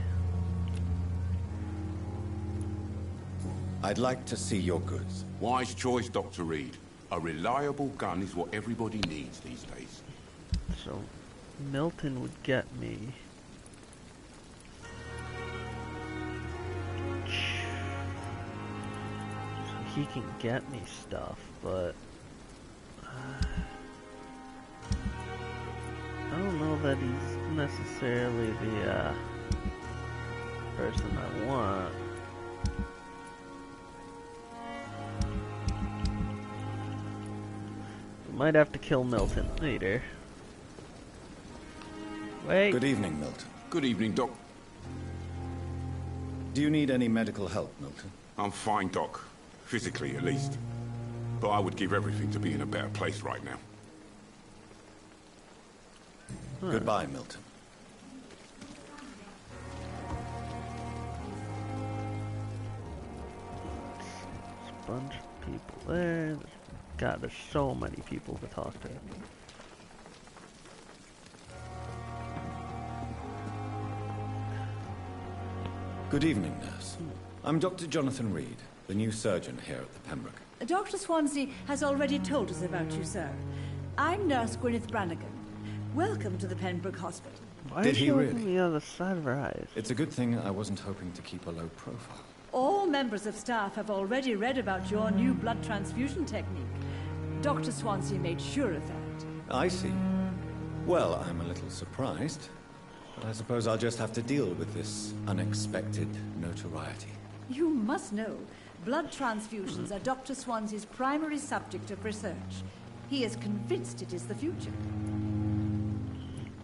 [SPEAKER 4] I'd like to see your goods.
[SPEAKER 16] Wise choice, Dr. Reed. A reliable gun is what everybody needs these days.
[SPEAKER 1] So, Milton would get me. So he can get me stuff, but... I don't know that he's necessarily the person I want. We might have to kill Milton later. Wait.
[SPEAKER 4] Good evening, Milton.
[SPEAKER 16] Good evening, Doc.
[SPEAKER 4] Do you need any medical help, Milton?
[SPEAKER 16] I'm fine, Doc. Physically, at least. But I would give everything to be in a better place right now.
[SPEAKER 4] Goodbye, Milton.
[SPEAKER 1] There's a bunch of people there. God, there's so many people to talk to.
[SPEAKER 4] Good evening, nurse. I'm Dr. Jonathan Reed, the new surgeon here at the Pembroke.
[SPEAKER 17] Dr. Swansea has already told us about you, sir. I'm Nurse Gwyneth Brannigan. Welcome to the Pembroke Hospital.
[SPEAKER 1] Why
[SPEAKER 4] Did
[SPEAKER 1] is
[SPEAKER 4] he really?
[SPEAKER 1] Me on the side of her eyes?
[SPEAKER 4] It's a good thing I wasn't hoping to keep a low profile.
[SPEAKER 17] All members of staff have already read about your new blood transfusion technique. Dr. Swansea made sure of that.
[SPEAKER 4] I see. Well, I'm a little surprised, but I suppose I'll just have to deal with this unexpected notoriety.
[SPEAKER 17] You must know, blood transfusions are Dr. Swansea's primary subject of research. He is convinced it is the future.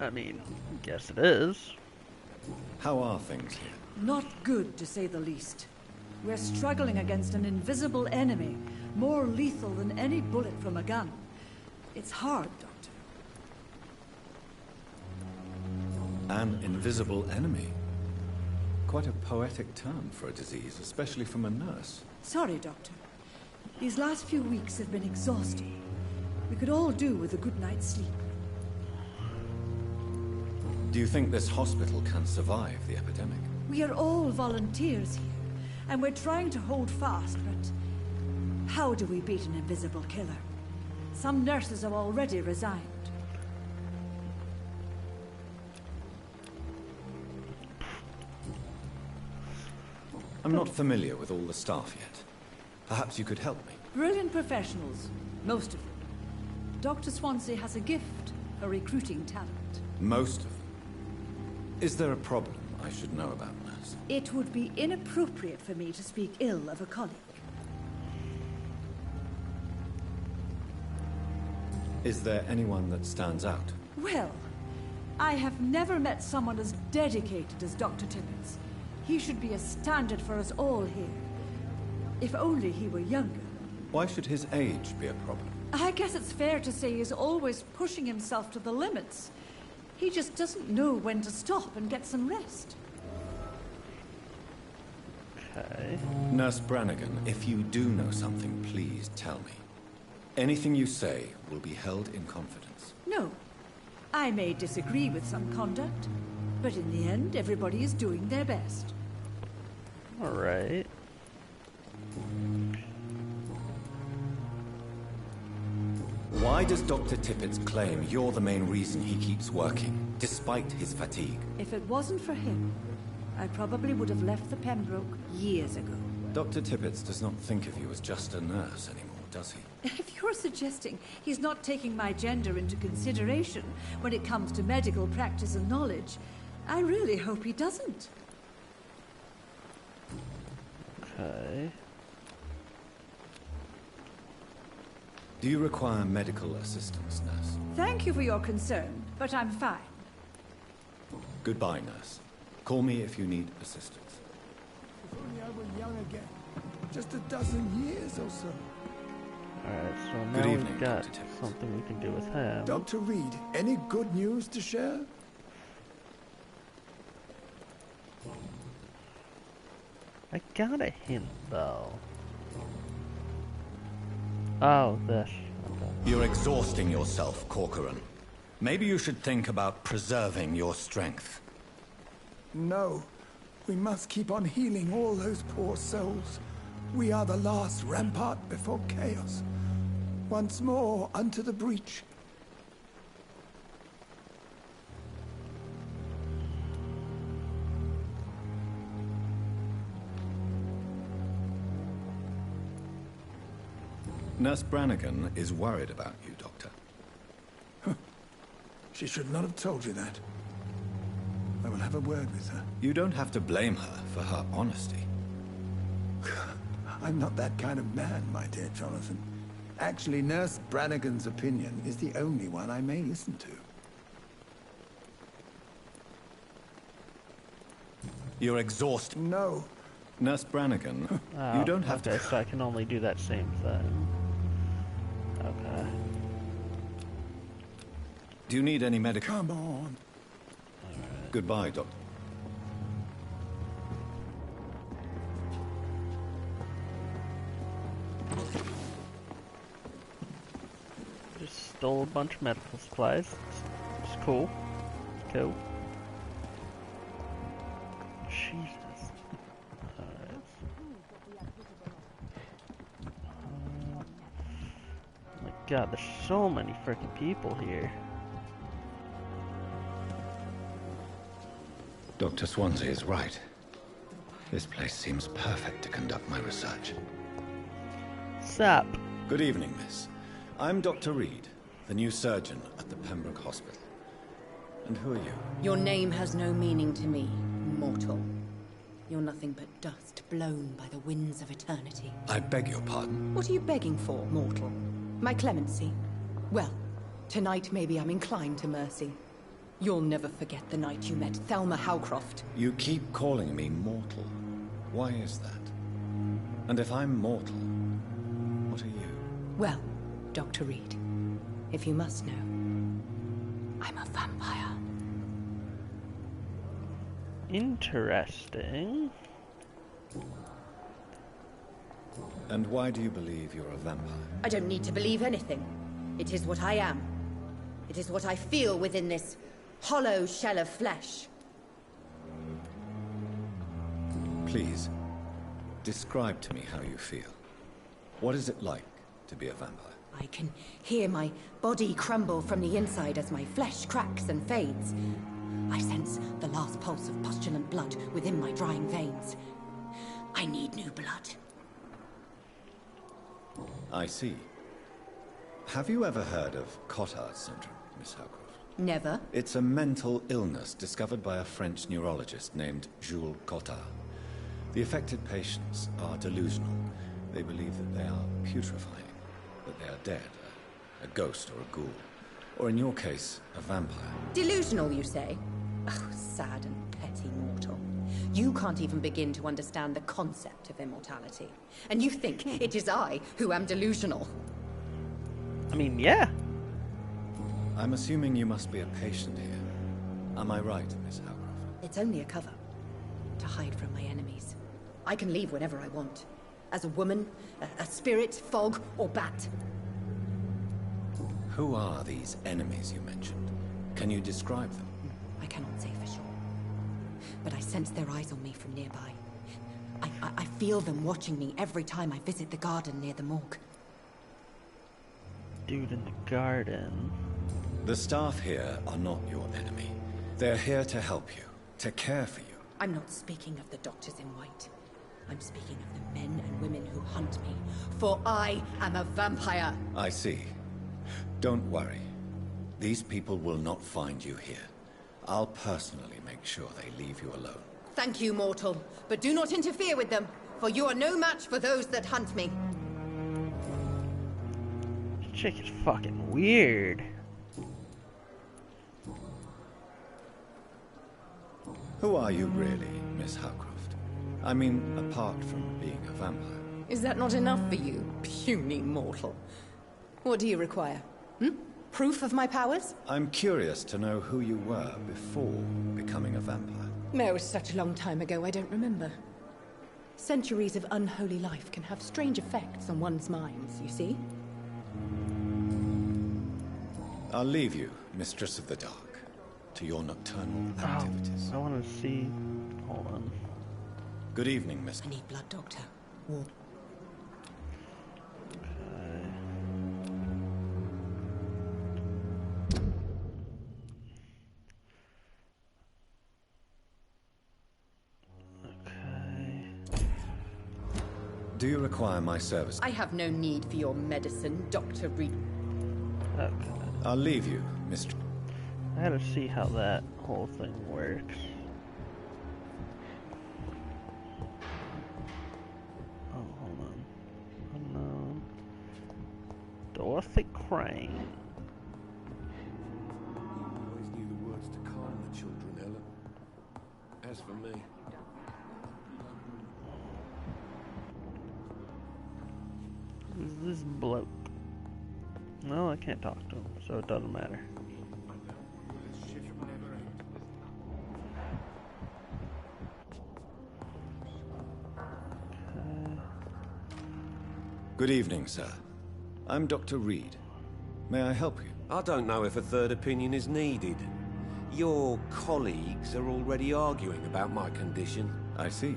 [SPEAKER 1] I mean, I guess it is.
[SPEAKER 4] How are things here?
[SPEAKER 17] Not good, to say the least. We're struggling against an invisible enemy, more lethal than any bullet from a gun. It's hard, Doctor.
[SPEAKER 4] An invisible enemy? Quite a poetic term for a disease, especially from a nurse.
[SPEAKER 17] Sorry, Doctor. These last few weeks have been exhausting. We could all do with a good night's sleep.
[SPEAKER 4] Do you think this hospital can survive the epidemic?
[SPEAKER 17] We are all volunteers here, and we're trying to hold fast, but how do we beat an invisible killer? Some nurses have already resigned.
[SPEAKER 4] I'm not familiar with all the staff yet. Perhaps you could help me.
[SPEAKER 17] Brilliant professionals, most of them. Dr. Swansea has a gift for recruiting talent.
[SPEAKER 4] Most of them? Is there a problem I should know about, nurse?
[SPEAKER 17] It would be inappropriate for me to speak ill of a colleague.
[SPEAKER 4] Is there anyone that stands out?
[SPEAKER 17] Well, I have never met someone as dedicated as Dr. Timmins. He should be a standard for us all here. If only he were younger.
[SPEAKER 4] Why should his age be a problem?
[SPEAKER 17] I guess it's fair to say he's always pushing himself to the limits. He just doesn't know when to stop and get some rest.
[SPEAKER 1] Okay.
[SPEAKER 4] Nurse Brannigan, if you do know something, please tell me. Anything you say will be held in confidence.
[SPEAKER 17] No. I may disagree with some conduct, but in the end, everybody is doing their best.
[SPEAKER 1] Alright.
[SPEAKER 12] Why does Dr. Tippett's claim you're the main reason he keeps working, despite his fatigue?
[SPEAKER 17] If it wasn't for him, I probably would have left the Pembroke years ago.
[SPEAKER 12] Dr. Tippett does not think of you as just a nurse anymore, does he?
[SPEAKER 17] If you're suggesting he's not taking my gender into consideration when it comes to medical practice and knowledge, I really hope he doesn't.
[SPEAKER 1] Okay.
[SPEAKER 12] Do you require medical assistance, nurse?
[SPEAKER 17] Thank you for your concern, but I'm fine.
[SPEAKER 12] Goodbye, nurse. Call me if you need assistance.
[SPEAKER 11] If only I were young again. Just a dozen years or so.
[SPEAKER 1] Alright, so
[SPEAKER 12] Good
[SPEAKER 1] now
[SPEAKER 12] evening,
[SPEAKER 1] we've got
[SPEAKER 12] Dr. Tippett.
[SPEAKER 1] something we can do with him.
[SPEAKER 11] Dr. Reed, any good news to share?
[SPEAKER 1] I got a hint, though. Oh, this. Okay.
[SPEAKER 12] You're exhausting yourself, Corcoran. Maybe you should think about preserving your strength.
[SPEAKER 11] No. We must keep on healing all those poor souls. We are the last rampart before chaos. Once more, unto the breach.
[SPEAKER 12] Nurse Brannigan is worried about you, Doctor.
[SPEAKER 11] She should not have told you that. I will have a word with her.
[SPEAKER 12] You don't have to blame her for her honesty.
[SPEAKER 11] I'm not that kind of man, my dear Jonathan. Actually, Nurse Brannigan's opinion is the only one I may listen to.
[SPEAKER 12] You're exhausted.
[SPEAKER 11] No.
[SPEAKER 12] Nurse Brannigan, you don't have
[SPEAKER 1] okay,
[SPEAKER 12] to...
[SPEAKER 1] so I can only do that same thing. Okay.
[SPEAKER 12] Do you need any medical...
[SPEAKER 11] Come on.
[SPEAKER 12] Right. Goodbye, Doctor.
[SPEAKER 1] Just stole a bunch of medical supplies. It's cool. Cool. Jesus. Alright. Oh my god, there's so many freaking people here.
[SPEAKER 12] Dr. Swansea is right. This place seems perfect to conduct my research.
[SPEAKER 1] Sup?
[SPEAKER 12] Good evening, miss. I'm Dr. Reed, the new surgeon at the Pembroke Hospital. And who are you?
[SPEAKER 9] Your name has no meaning to me, mortal. You're nothing but dust blown by the winds of eternity.
[SPEAKER 12] I beg your pardon.
[SPEAKER 9] What are you begging for, mortal? My clemency? Well, tonight maybe I'm inclined to mercy. You'll never forget the night you met Thelma Howcroft.
[SPEAKER 12] You keep calling me mortal. Why is that? And if I'm mortal, what are you?
[SPEAKER 9] Well, Dr. Reed, if you must know, I'm a vampire.
[SPEAKER 1] Interesting.
[SPEAKER 12] And why do you believe you're a vampire?
[SPEAKER 9] I don't need to believe anything. It is what I am. It is what I feel within this hollow shell of flesh.
[SPEAKER 12] Please, describe to me how you feel. What is it like to be a vampire?
[SPEAKER 9] I can hear my body crumble from the inside as my flesh cracks and fades. I sense the last pulse of postulant blood within my drying veins. I need new blood.
[SPEAKER 12] I see. Have you ever heard of Cotard syndrome, Miss Howcroft?
[SPEAKER 9] Never.
[SPEAKER 12] It's a mental illness discovered by a French neurologist named Jules Cotard. The affected patients are delusional. They believe that they are putrefying, that they are dead, a ghost or a ghoul, or in your case, a vampire.
[SPEAKER 9] Delusional, you say? Oh, sad and petty mortal. You can't even begin to understand the concept of immortality. And you think it is I who am delusional.
[SPEAKER 1] I mean, yeah.
[SPEAKER 12] I'm assuming you must be a patient here. Am I right, Miss Howcroft?
[SPEAKER 9] It's only a cover. To hide from my enemies. I can leave whenever I want. As a woman, a spirit, fog, or bat.
[SPEAKER 12] Who are these enemies you mentioned? Can you describe them?
[SPEAKER 9] I cannot say for sure. But I sense their eyes on me from nearby. I feel them watching me every time I visit the garden near the morgue.
[SPEAKER 1] Dude in the garden.
[SPEAKER 12] The staff here are not your enemy. They're here to help you, to care for you.
[SPEAKER 9] I'm not speaking of the doctors in white. I'm speaking of the men and women who hunt me, for I am a vampire.
[SPEAKER 12] I see. Don't worry. These people will not find you here. I'll personally make sure they leave you alone.
[SPEAKER 9] Thank you, mortal, but do not interfere with them, for you are no match for those that hunt me.
[SPEAKER 1] This chick is fucking weird.
[SPEAKER 12] Who are you really, Miss Howcroft? I mean, apart from being a vampire.
[SPEAKER 9] Is that not enough for you, puny mortal? What do you require? Proof of my powers?
[SPEAKER 12] I'm curious to know who you were before becoming a vampire.
[SPEAKER 9] No, such a long time ago, I don't remember. Centuries of unholy life can have strange effects on one's minds, you see?
[SPEAKER 12] I'll leave you, Mistress of the Dark, to your nocturnal activities.
[SPEAKER 1] I want to see... Hold on.
[SPEAKER 12] Good evening, Miss...
[SPEAKER 9] I need blood, Doctor. War.
[SPEAKER 12] Do you require my service?
[SPEAKER 9] I have no need for your medicine, Dr. Reed.
[SPEAKER 1] Okay.
[SPEAKER 12] I'll leave you, Mr.
[SPEAKER 1] I gotta see how that whole thing works. Oh, hold on. Unknown. Dorothy Crane.
[SPEAKER 2] You always knew the words to calm the children, Ellen. As for me...
[SPEAKER 1] Who's this bloke? No, I can't talk to him, so it doesn't matter.
[SPEAKER 12] Good evening, sir. I'm Dr. Reed. May I help you?
[SPEAKER 2] I don't know if a third opinion is needed. Your colleagues are already arguing about my condition.
[SPEAKER 12] I see.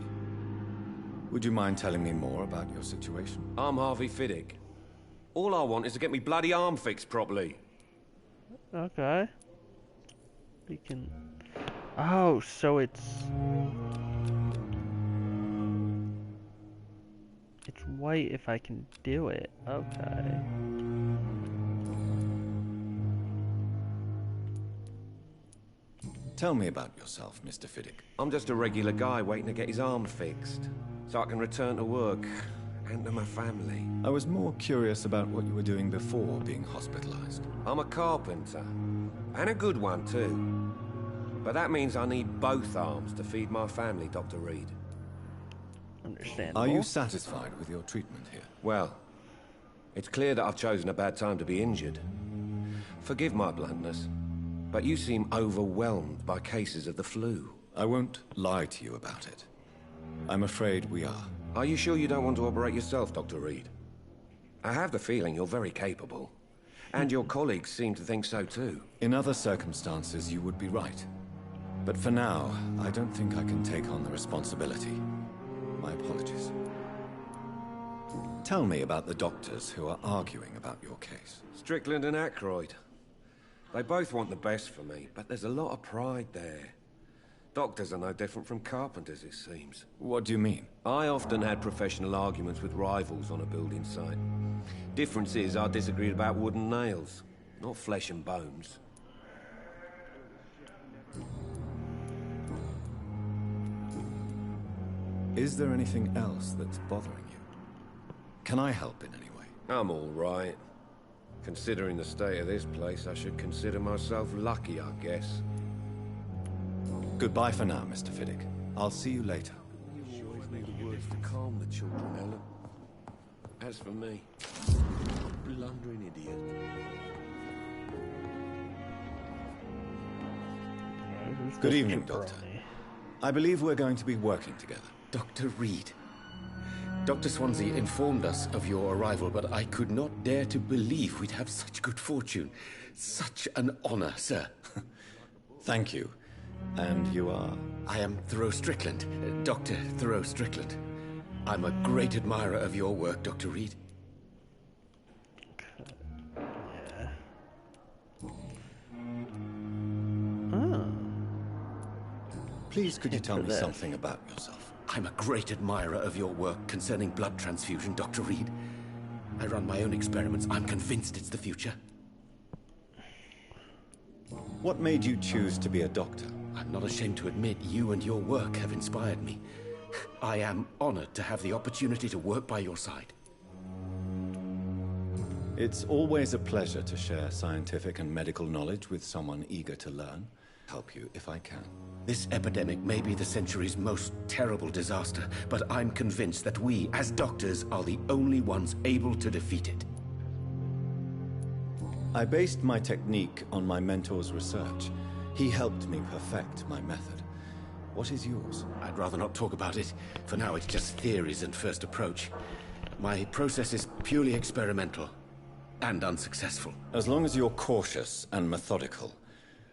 [SPEAKER 12] Would you mind telling me more about your situation?
[SPEAKER 2] I'm Harvey Fiddick. All I want is to get me bloody arm fixed properly.
[SPEAKER 1] Okay. We can... Oh, so it's white if I can do it. Okay.
[SPEAKER 12] Tell me about yourself, Mr. Fiddick.
[SPEAKER 2] I'm just a regular guy waiting to get his arm fixed, so I can return to work and to my family.
[SPEAKER 12] I was more curious about what you were doing before being hospitalized.
[SPEAKER 2] I'm a carpenter, and a good one too. But that means I need both arms to feed my family, Dr. Reed.
[SPEAKER 1] Understandable.
[SPEAKER 12] Are you satisfied with your treatment here?
[SPEAKER 2] Well, it's clear that I've chosen a bad time to be injured. Forgive my bluntness, but you seem overwhelmed by cases of the flu.
[SPEAKER 12] I won't lie to you about it. I'm afraid we are.
[SPEAKER 2] Are you sure you don't want to operate yourself, Dr. Reed? I have the feeling you're very capable. And your colleagues seem to think so too.
[SPEAKER 12] In other circumstances, you would be right. But for now, I don't think I can take on the responsibility. My apologies. Tell me about the doctors who are arguing about your case.
[SPEAKER 2] Strickland and Aykroyd. They both want the best for me, but there's a lot of pride there. Doctors are no different from carpenters, it seems.
[SPEAKER 12] What do you mean?
[SPEAKER 2] I often had professional arguments with rivals on a building site. Difference is, I disagreed about wooden nails, not flesh and bones.
[SPEAKER 12] Is there anything else that's bothering you? Can I help in any way?
[SPEAKER 2] I'm all right. Considering the state of this place, I should consider myself lucky, I guess.
[SPEAKER 12] Goodbye for now, Mr. Fiddick. I'll see you later.
[SPEAKER 2] You always need the words to calm the children, Ellen. As for me, blundering idiot.
[SPEAKER 12] Good evening, Doctor. I believe we're going to be working together.
[SPEAKER 14] Dr. Reed,
[SPEAKER 2] Dr. Swansea informed us of your arrival, but I could not dare to believe we'd have such good fortune. Such an honor, sir.
[SPEAKER 12] Thank you. And you are?
[SPEAKER 2] I am Thoreau Strickland, Dr. Thoreau Strickland. I'm a great admirer of your work, Dr. Reed.
[SPEAKER 1] Yeah. Oh.
[SPEAKER 12] Please, could you tell me something about yourself?
[SPEAKER 2] I'm a great admirer of your work concerning blood transfusion, Dr. Reed. I run my own experiments. I'm convinced it's the future.
[SPEAKER 12] What made you choose to be a doctor?
[SPEAKER 2] I'm not ashamed to admit you and your work have inspired me. I am honored to have the opportunity to work by your side.
[SPEAKER 12] It's always a pleasure to share scientific and medical knowledge with someone eager to learn. Help you if I can.
[SPEAKER 2] This epidemic may be the century's most terrible disaster, but I'm convinced that we, as doctors, are the only ones able to defeat it.
[SPEAKER 12] I based my technique on my mentor's research. He helped me perfect my method. What is yours?
[SPEAKER 2] I'd rather not talk about it. For now, it's just theories and first approach. My process is purely experimental and unsuccessful.
[SPEAKER 12] As long as you're cautious and methodical,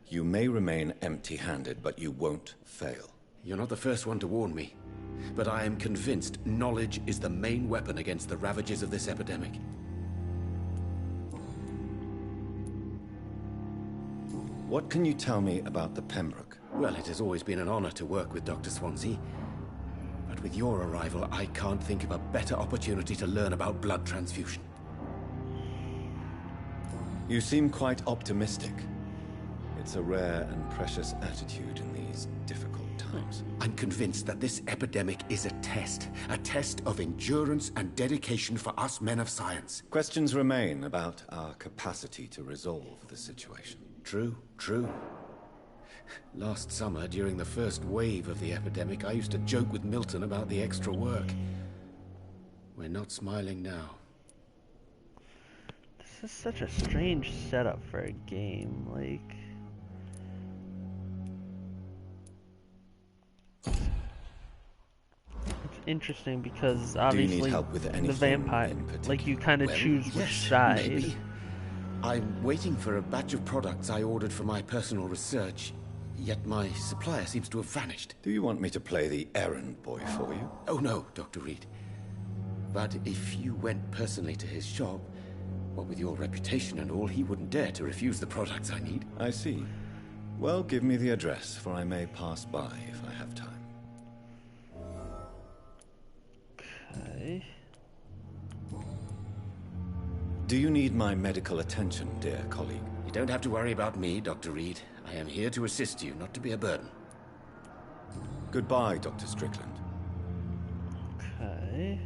[SPEAKER 12] you may remain empty-handed, but you won't fail.
[SPEAKER 2] You're not the first one to warn me, but I am convinced knowledge is the main weapon against the ravages of this epidemic.
[SPEAKER 12] What can you tell me about the Pembroke?
[SPEAKER 2] Well, it has always been an honor to work with Dr. Swansea. But with your arrival, I can't think of a better opportunity to learn about blood transfusion.
[SPEAKER 12] You seem quite optimistic. It's a rare and precious attitude in these difficult times.
[SPEAKER 2] I'm convinced that this epidemic is a test of endurance and dedication for us men of science.
[SPEAKER 12] Questions remain about our capacity to resolve the situation.
[SPEAKER 2] True, true. Last summer, during the first wave of the epidemic, I used to joke with Milton about the extra work. We're not smiling now.
[SPEAKER 1] This is such a strange setup for a game, like... It's interesting because obviously
[SPEAKER 12] Do you need help with anything
[SPEAKER 1] the vampire, like you kind of choose which side.
[SPEAKER 2] Maybe. I'm waiting for a batch of products I ordered for my personal research, yet my supplier seems to have vanished.
[SPEAKER 12] Do you want me to play the errand boy for you?
[SPEAKER 2] Oh no, Dr. Reed. But if you went personally to his shop, what with your reputation and all, he wouldn't dare to refuse the products I need.
[SPEAKER 12] I see. Well, give me the address, for I may pass by if I have time.
[SPEAKER 1] Okay.
[SPEAKER 12] Do you need my medical attention, dear colleague?
[SPEAKER 2] You don't have to worry about me, Dr. Reed. I am here to assist you, not to be a burden.
[SPEAKER 12] Goodbye, Dr. Strickland.
[SPEAKER 1] Okay.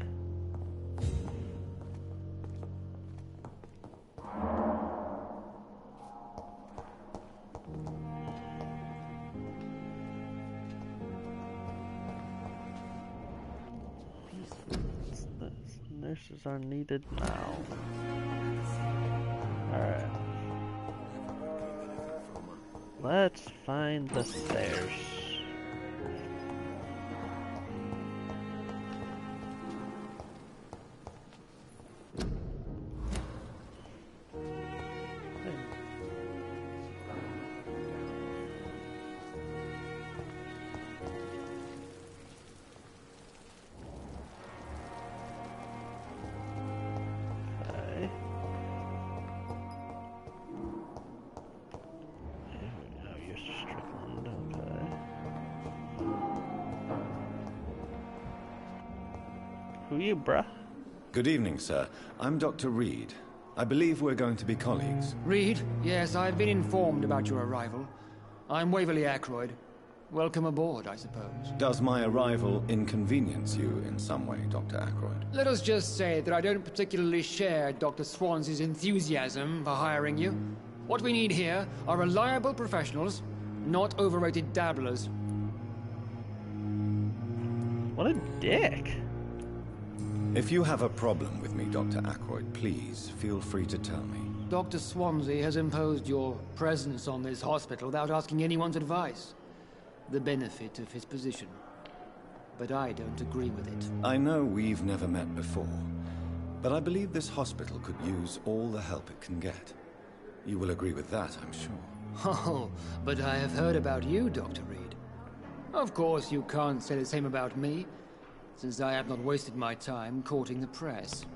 [SPEAKER 1] Nurses are needed now. Alright. Let's find the stairs. Who you, bruh?
[SPEAKER 12] Good evening, sir. I'm Dr. Reed. I believe we're going to be colleagues.
[SPEAKER 18] Reed? Yes, I've been informed about your arrival. I'm Waverly Ackroyd. Welcome aboard, I suppose.
[SPEAKER 12] Does my arrival inconvenience you in some way, Dr. Ackroyd?
[SPEAKER 18] Let us just say that I don't particularly share Dr. Swansea's enthusiasm for hiring you. What we need here are reliable professionals, not overrated dabblers.
[SPEAKER 1] What a dick.
[SPEAKER 12] If you have a problem with me, Dr. Ackroyd, please feel free to tell me.
[SPEAKER 18] Dr. Swansea has imposed your presence on this hospital without asking anyone's advice. The benefit of his position. but I don't agree with it.
[SPEAKER 12] I know we've never met before, but I believe this hospital could use all the help it can get. You will agree with that, I'm sure.
[SPEAKER 18] Oh, but I have heard about you, Dr. Reed. Of course, you can't say the same about me, since I have not wasted my time courting the press.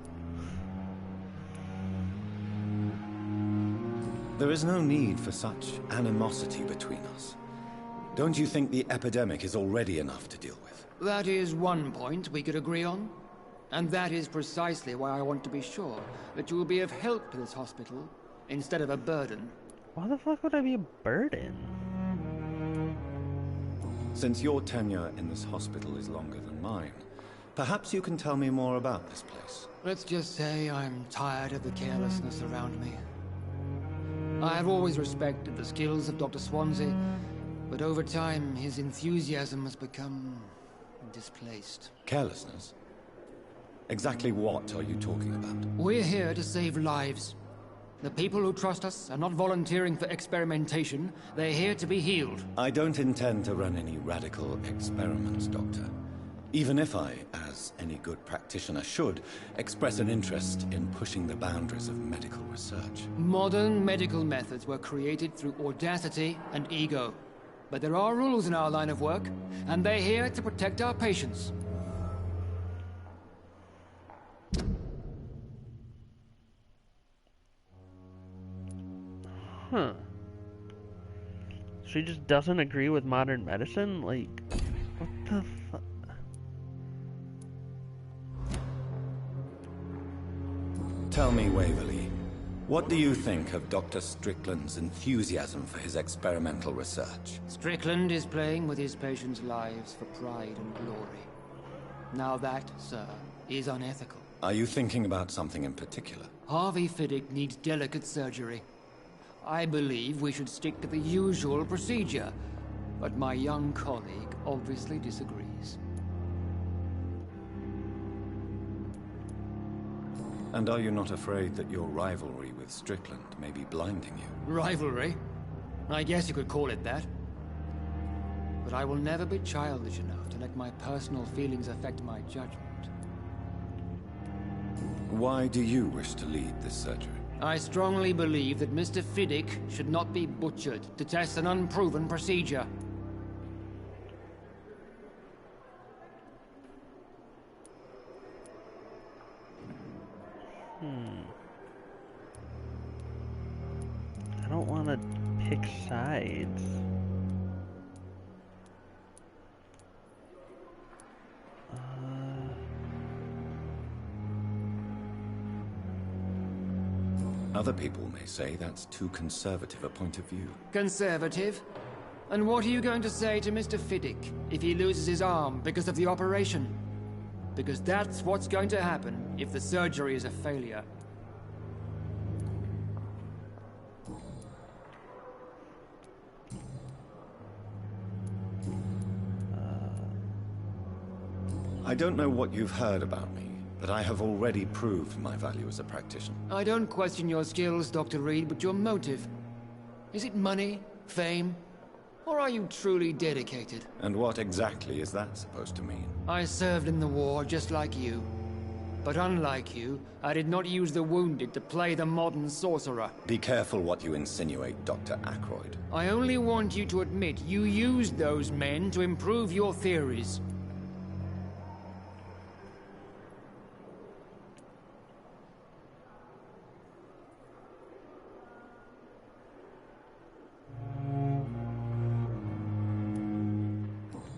[SPEAKER 12] There is no need for such animosity between us. Don't you think the epidemic is already enough to deal with?
[SPEAKER 18] That is one point we could agree on. And that is precisely why I want to be sure that you will be of help to this hospital, instead of a burden.
[SPEAKER 1] Why the fuck would I be a burden?
[SPEAKER 12] Since your tenure in this hospital is longer than mine, perhaps you can tell me more about this place.
[SPEAKER 18] Let's just say I'm tired of the carelessness around me. I have always respected the skills of Dr. Swansea, but over time his enthusiasm has become displaced.
[SPEAKER 12] Carelessness? Exactly what are you talking about?
[SPEAKER 18] We're here to save lives. The people who trust us are not volunteering for experimentation. They're here to be healed.
[SPEAKER 12] I don't intend to run any radical experiments, Doctor. Even if I, as any good practitioner should, express an interest in pushing the boundaries of medical research.
[SPEAKER 18] Modern medical methods were created through audacity and ego. But there are rules in our line of work, and they're here to protect our patients.
[SPEAKER 1] Huh. She just doesn't agree with modern medicine? Like, what the fuck?
[SPEAKER 12] Tell me, Waverly, what do you think of Dr. Strickland's enthusiasm for his experimental research?
[SPEAKER 18] Strickland is playing with his patients' lives for pride and glory. Now that, sir, is unethical.
[SPEAKER 12] Are you thinking about something in particular?
[SPEAKER 18] Harvey Fiddick needs delicate surgery. I believe we should stick to the usual procedure, but my young colleague obviously disagrees.
[SPEAKER 12] And are you not afraid that your rivalry with Strickland may be blinding you?
[SPEAKER 18] Rivalry? I guess you could call it that. But I will never be childish enough to let my personal feelings affect my judgment.
[SPEAKER 12] Why do you wish to lead this surgery?
[SPEAKER 18] I strongly believe that Mr. Fiddick should not be butchered to test an unproven procedure.
[SPEAKER 1] I don't want to pick sides.
[SPEAKER 12] Other people may say that's too conservative a point of view.
[SPEAKER 18] Conservative? And what are you going to say to Mr. Fiddick if he loses his arm because of the operation? Because that's what's going to happen if the surgery is a failure.
[SPEAKER 12] I don't know what you've heard about me, but I have already proved my value as a practitioner.
[SPEAKER 18] I don't question your skills, Dr. Reed, but your motive. Is it money, fame, or are you truly dedicated?
[SPEAKER 12] And what exactly is that supposed to mean?
[SPEAKER 18] I served in the war just like you. But unlike you, I did not use the wounded to play the modern sorcerer.
[SPEAKER 12] Be careful what you insinuate, Dr. Ackroyd.
[SPEAKER 18] I only want you to admit you used those men to improve your theories.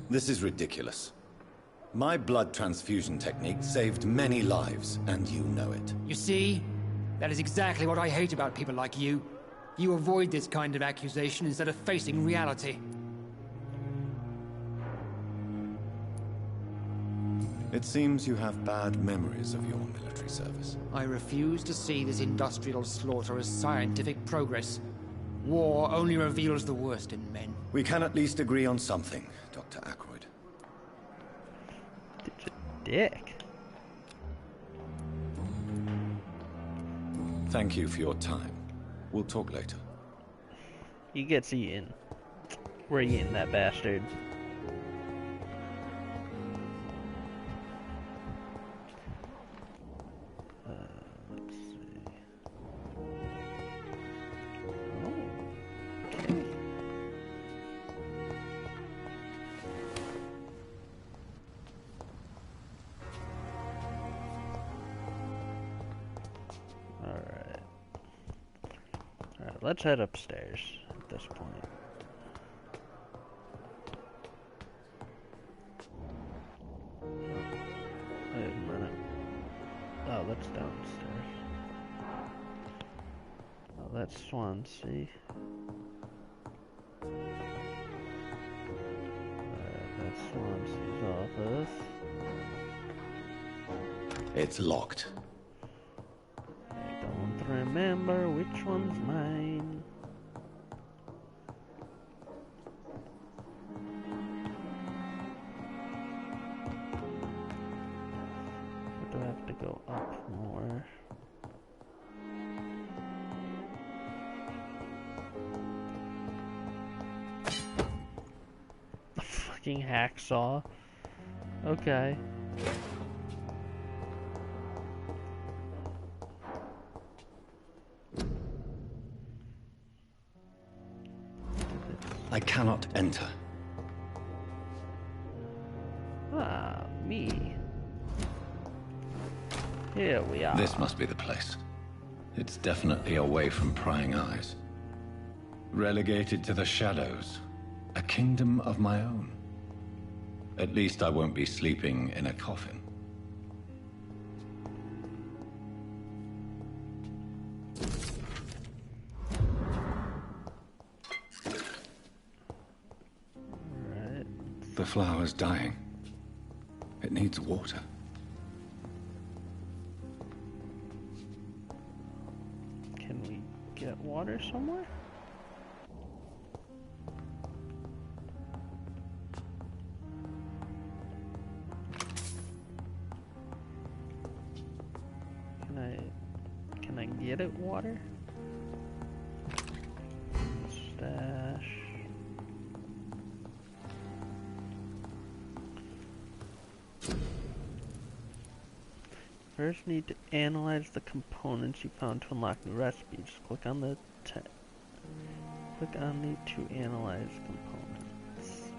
[SPEAKER 12] This is ridiculous. My blood transfusion technique saved many lives, and you know it.
[SPEAKER 18] You see? That is exactly what I hate about people like you. You avoid this kind of accusation instead of facing reality.
[SPEAKER 12] It seems you have bad memories of your military service.
[SPEAKER 18] I refuse to see this industrial slaughter as scientific progress. War only reveals the worst in men.
[SPEAKER 12] We can at least agree on something, Dr. Ackroyd.
[SPEAKER 1] Dick.
[SPEAKER 12] Thank you for your time. We'll talk later.
[SPEAKER 1] He gets eaten. We're eating that bastard. let's head upstairs at this point. Wait a minute. Oh, that's downstairs. Oh, that's Swansea. That's Swansea's office.
[SPEAKER 4] It's locked.
[SPEAKER 1] I don't remember which one's mine. Do I have to go up more? The fucking hacksaw. Okay.
[SPEAKER 4] I cannot enter.
[SPEAKER 1] Ah, me. Here we are.
[SPEAKER 4] This must be the place. It's definitely away from prying eyes. Relegated to the shadows. A kingdom of my own. At least I won't be sleeping in a coffin.
[SPEAKER 1] Right.
[SPEAKER 4] The flower's dying. It needs water.
[SPEAKER 1] Can we get water somewhere? Can I get it water? Stash. First, need to analyze the components you found to unlock new recipes. Click on the click on the to analyze components.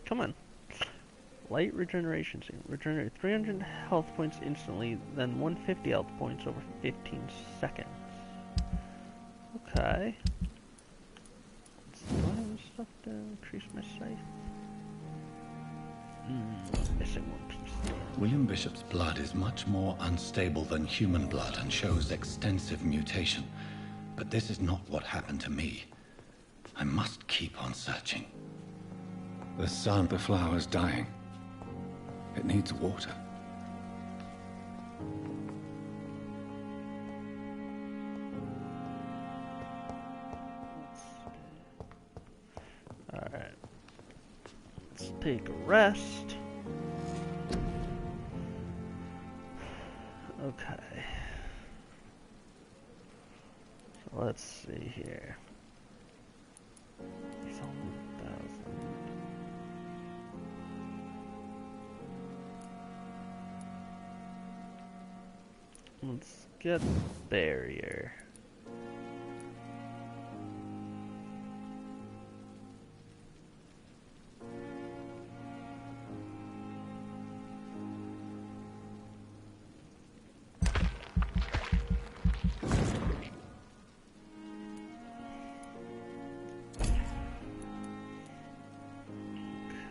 [SPEAKER 1] Come on. Light regeneration scene. Regenerate 300 health points instantly, then 150 health points over 15 seconds. Okay. Do I have stuff to increase my sight? Missing one piece.
[SPEAKER 4] William Bishop's blood is much more unstable than human blood and shows extensive mutation. But this is not what happened to me. I must keep on searching. The flower's dying. It needs water.
[SPEAKER 1] Alright. Let's take a rest. Okay. So let's see here. It's only 1,000. Let's get barrier.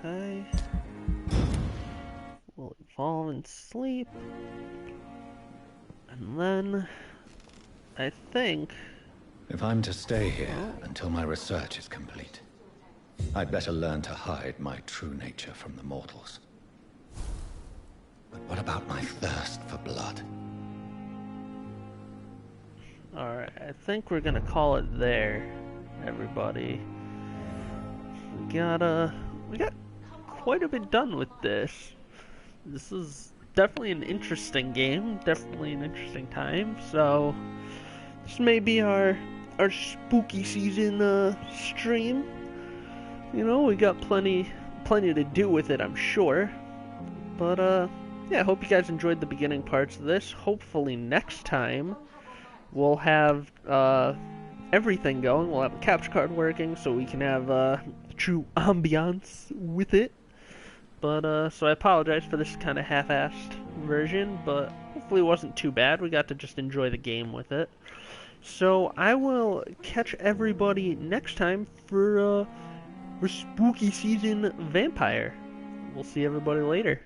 [SPEAKER 1] Okay. We'll evolve and sleep. And then, I think...
[SPEAKER 4] If I'm to stay here until my research is complete, I'd better learn to hide my true nature from the mortals. But what about my thirst for blood?
[SPEAKER 1] Alright, I think we're gonna call it there, everybody. We got quite a bit done with this. This is definitely an interesting game, definitely an interesting time, so this may be our spooky season stream. You know, we got plenty to do with it, I'm sure. But yeah, I hope you guys enjoyed the beginning parts of this. Hopefully next time we'll have everything going. We'll have a capture card working, so we can have true ambiance with it. But so I apologize for this kind of half-assed version, but hopefully it wasn't too bad. We got to just enjoy the game with it. So I will catch everybody next time for spooky season Vampyr. We'll see everybody later.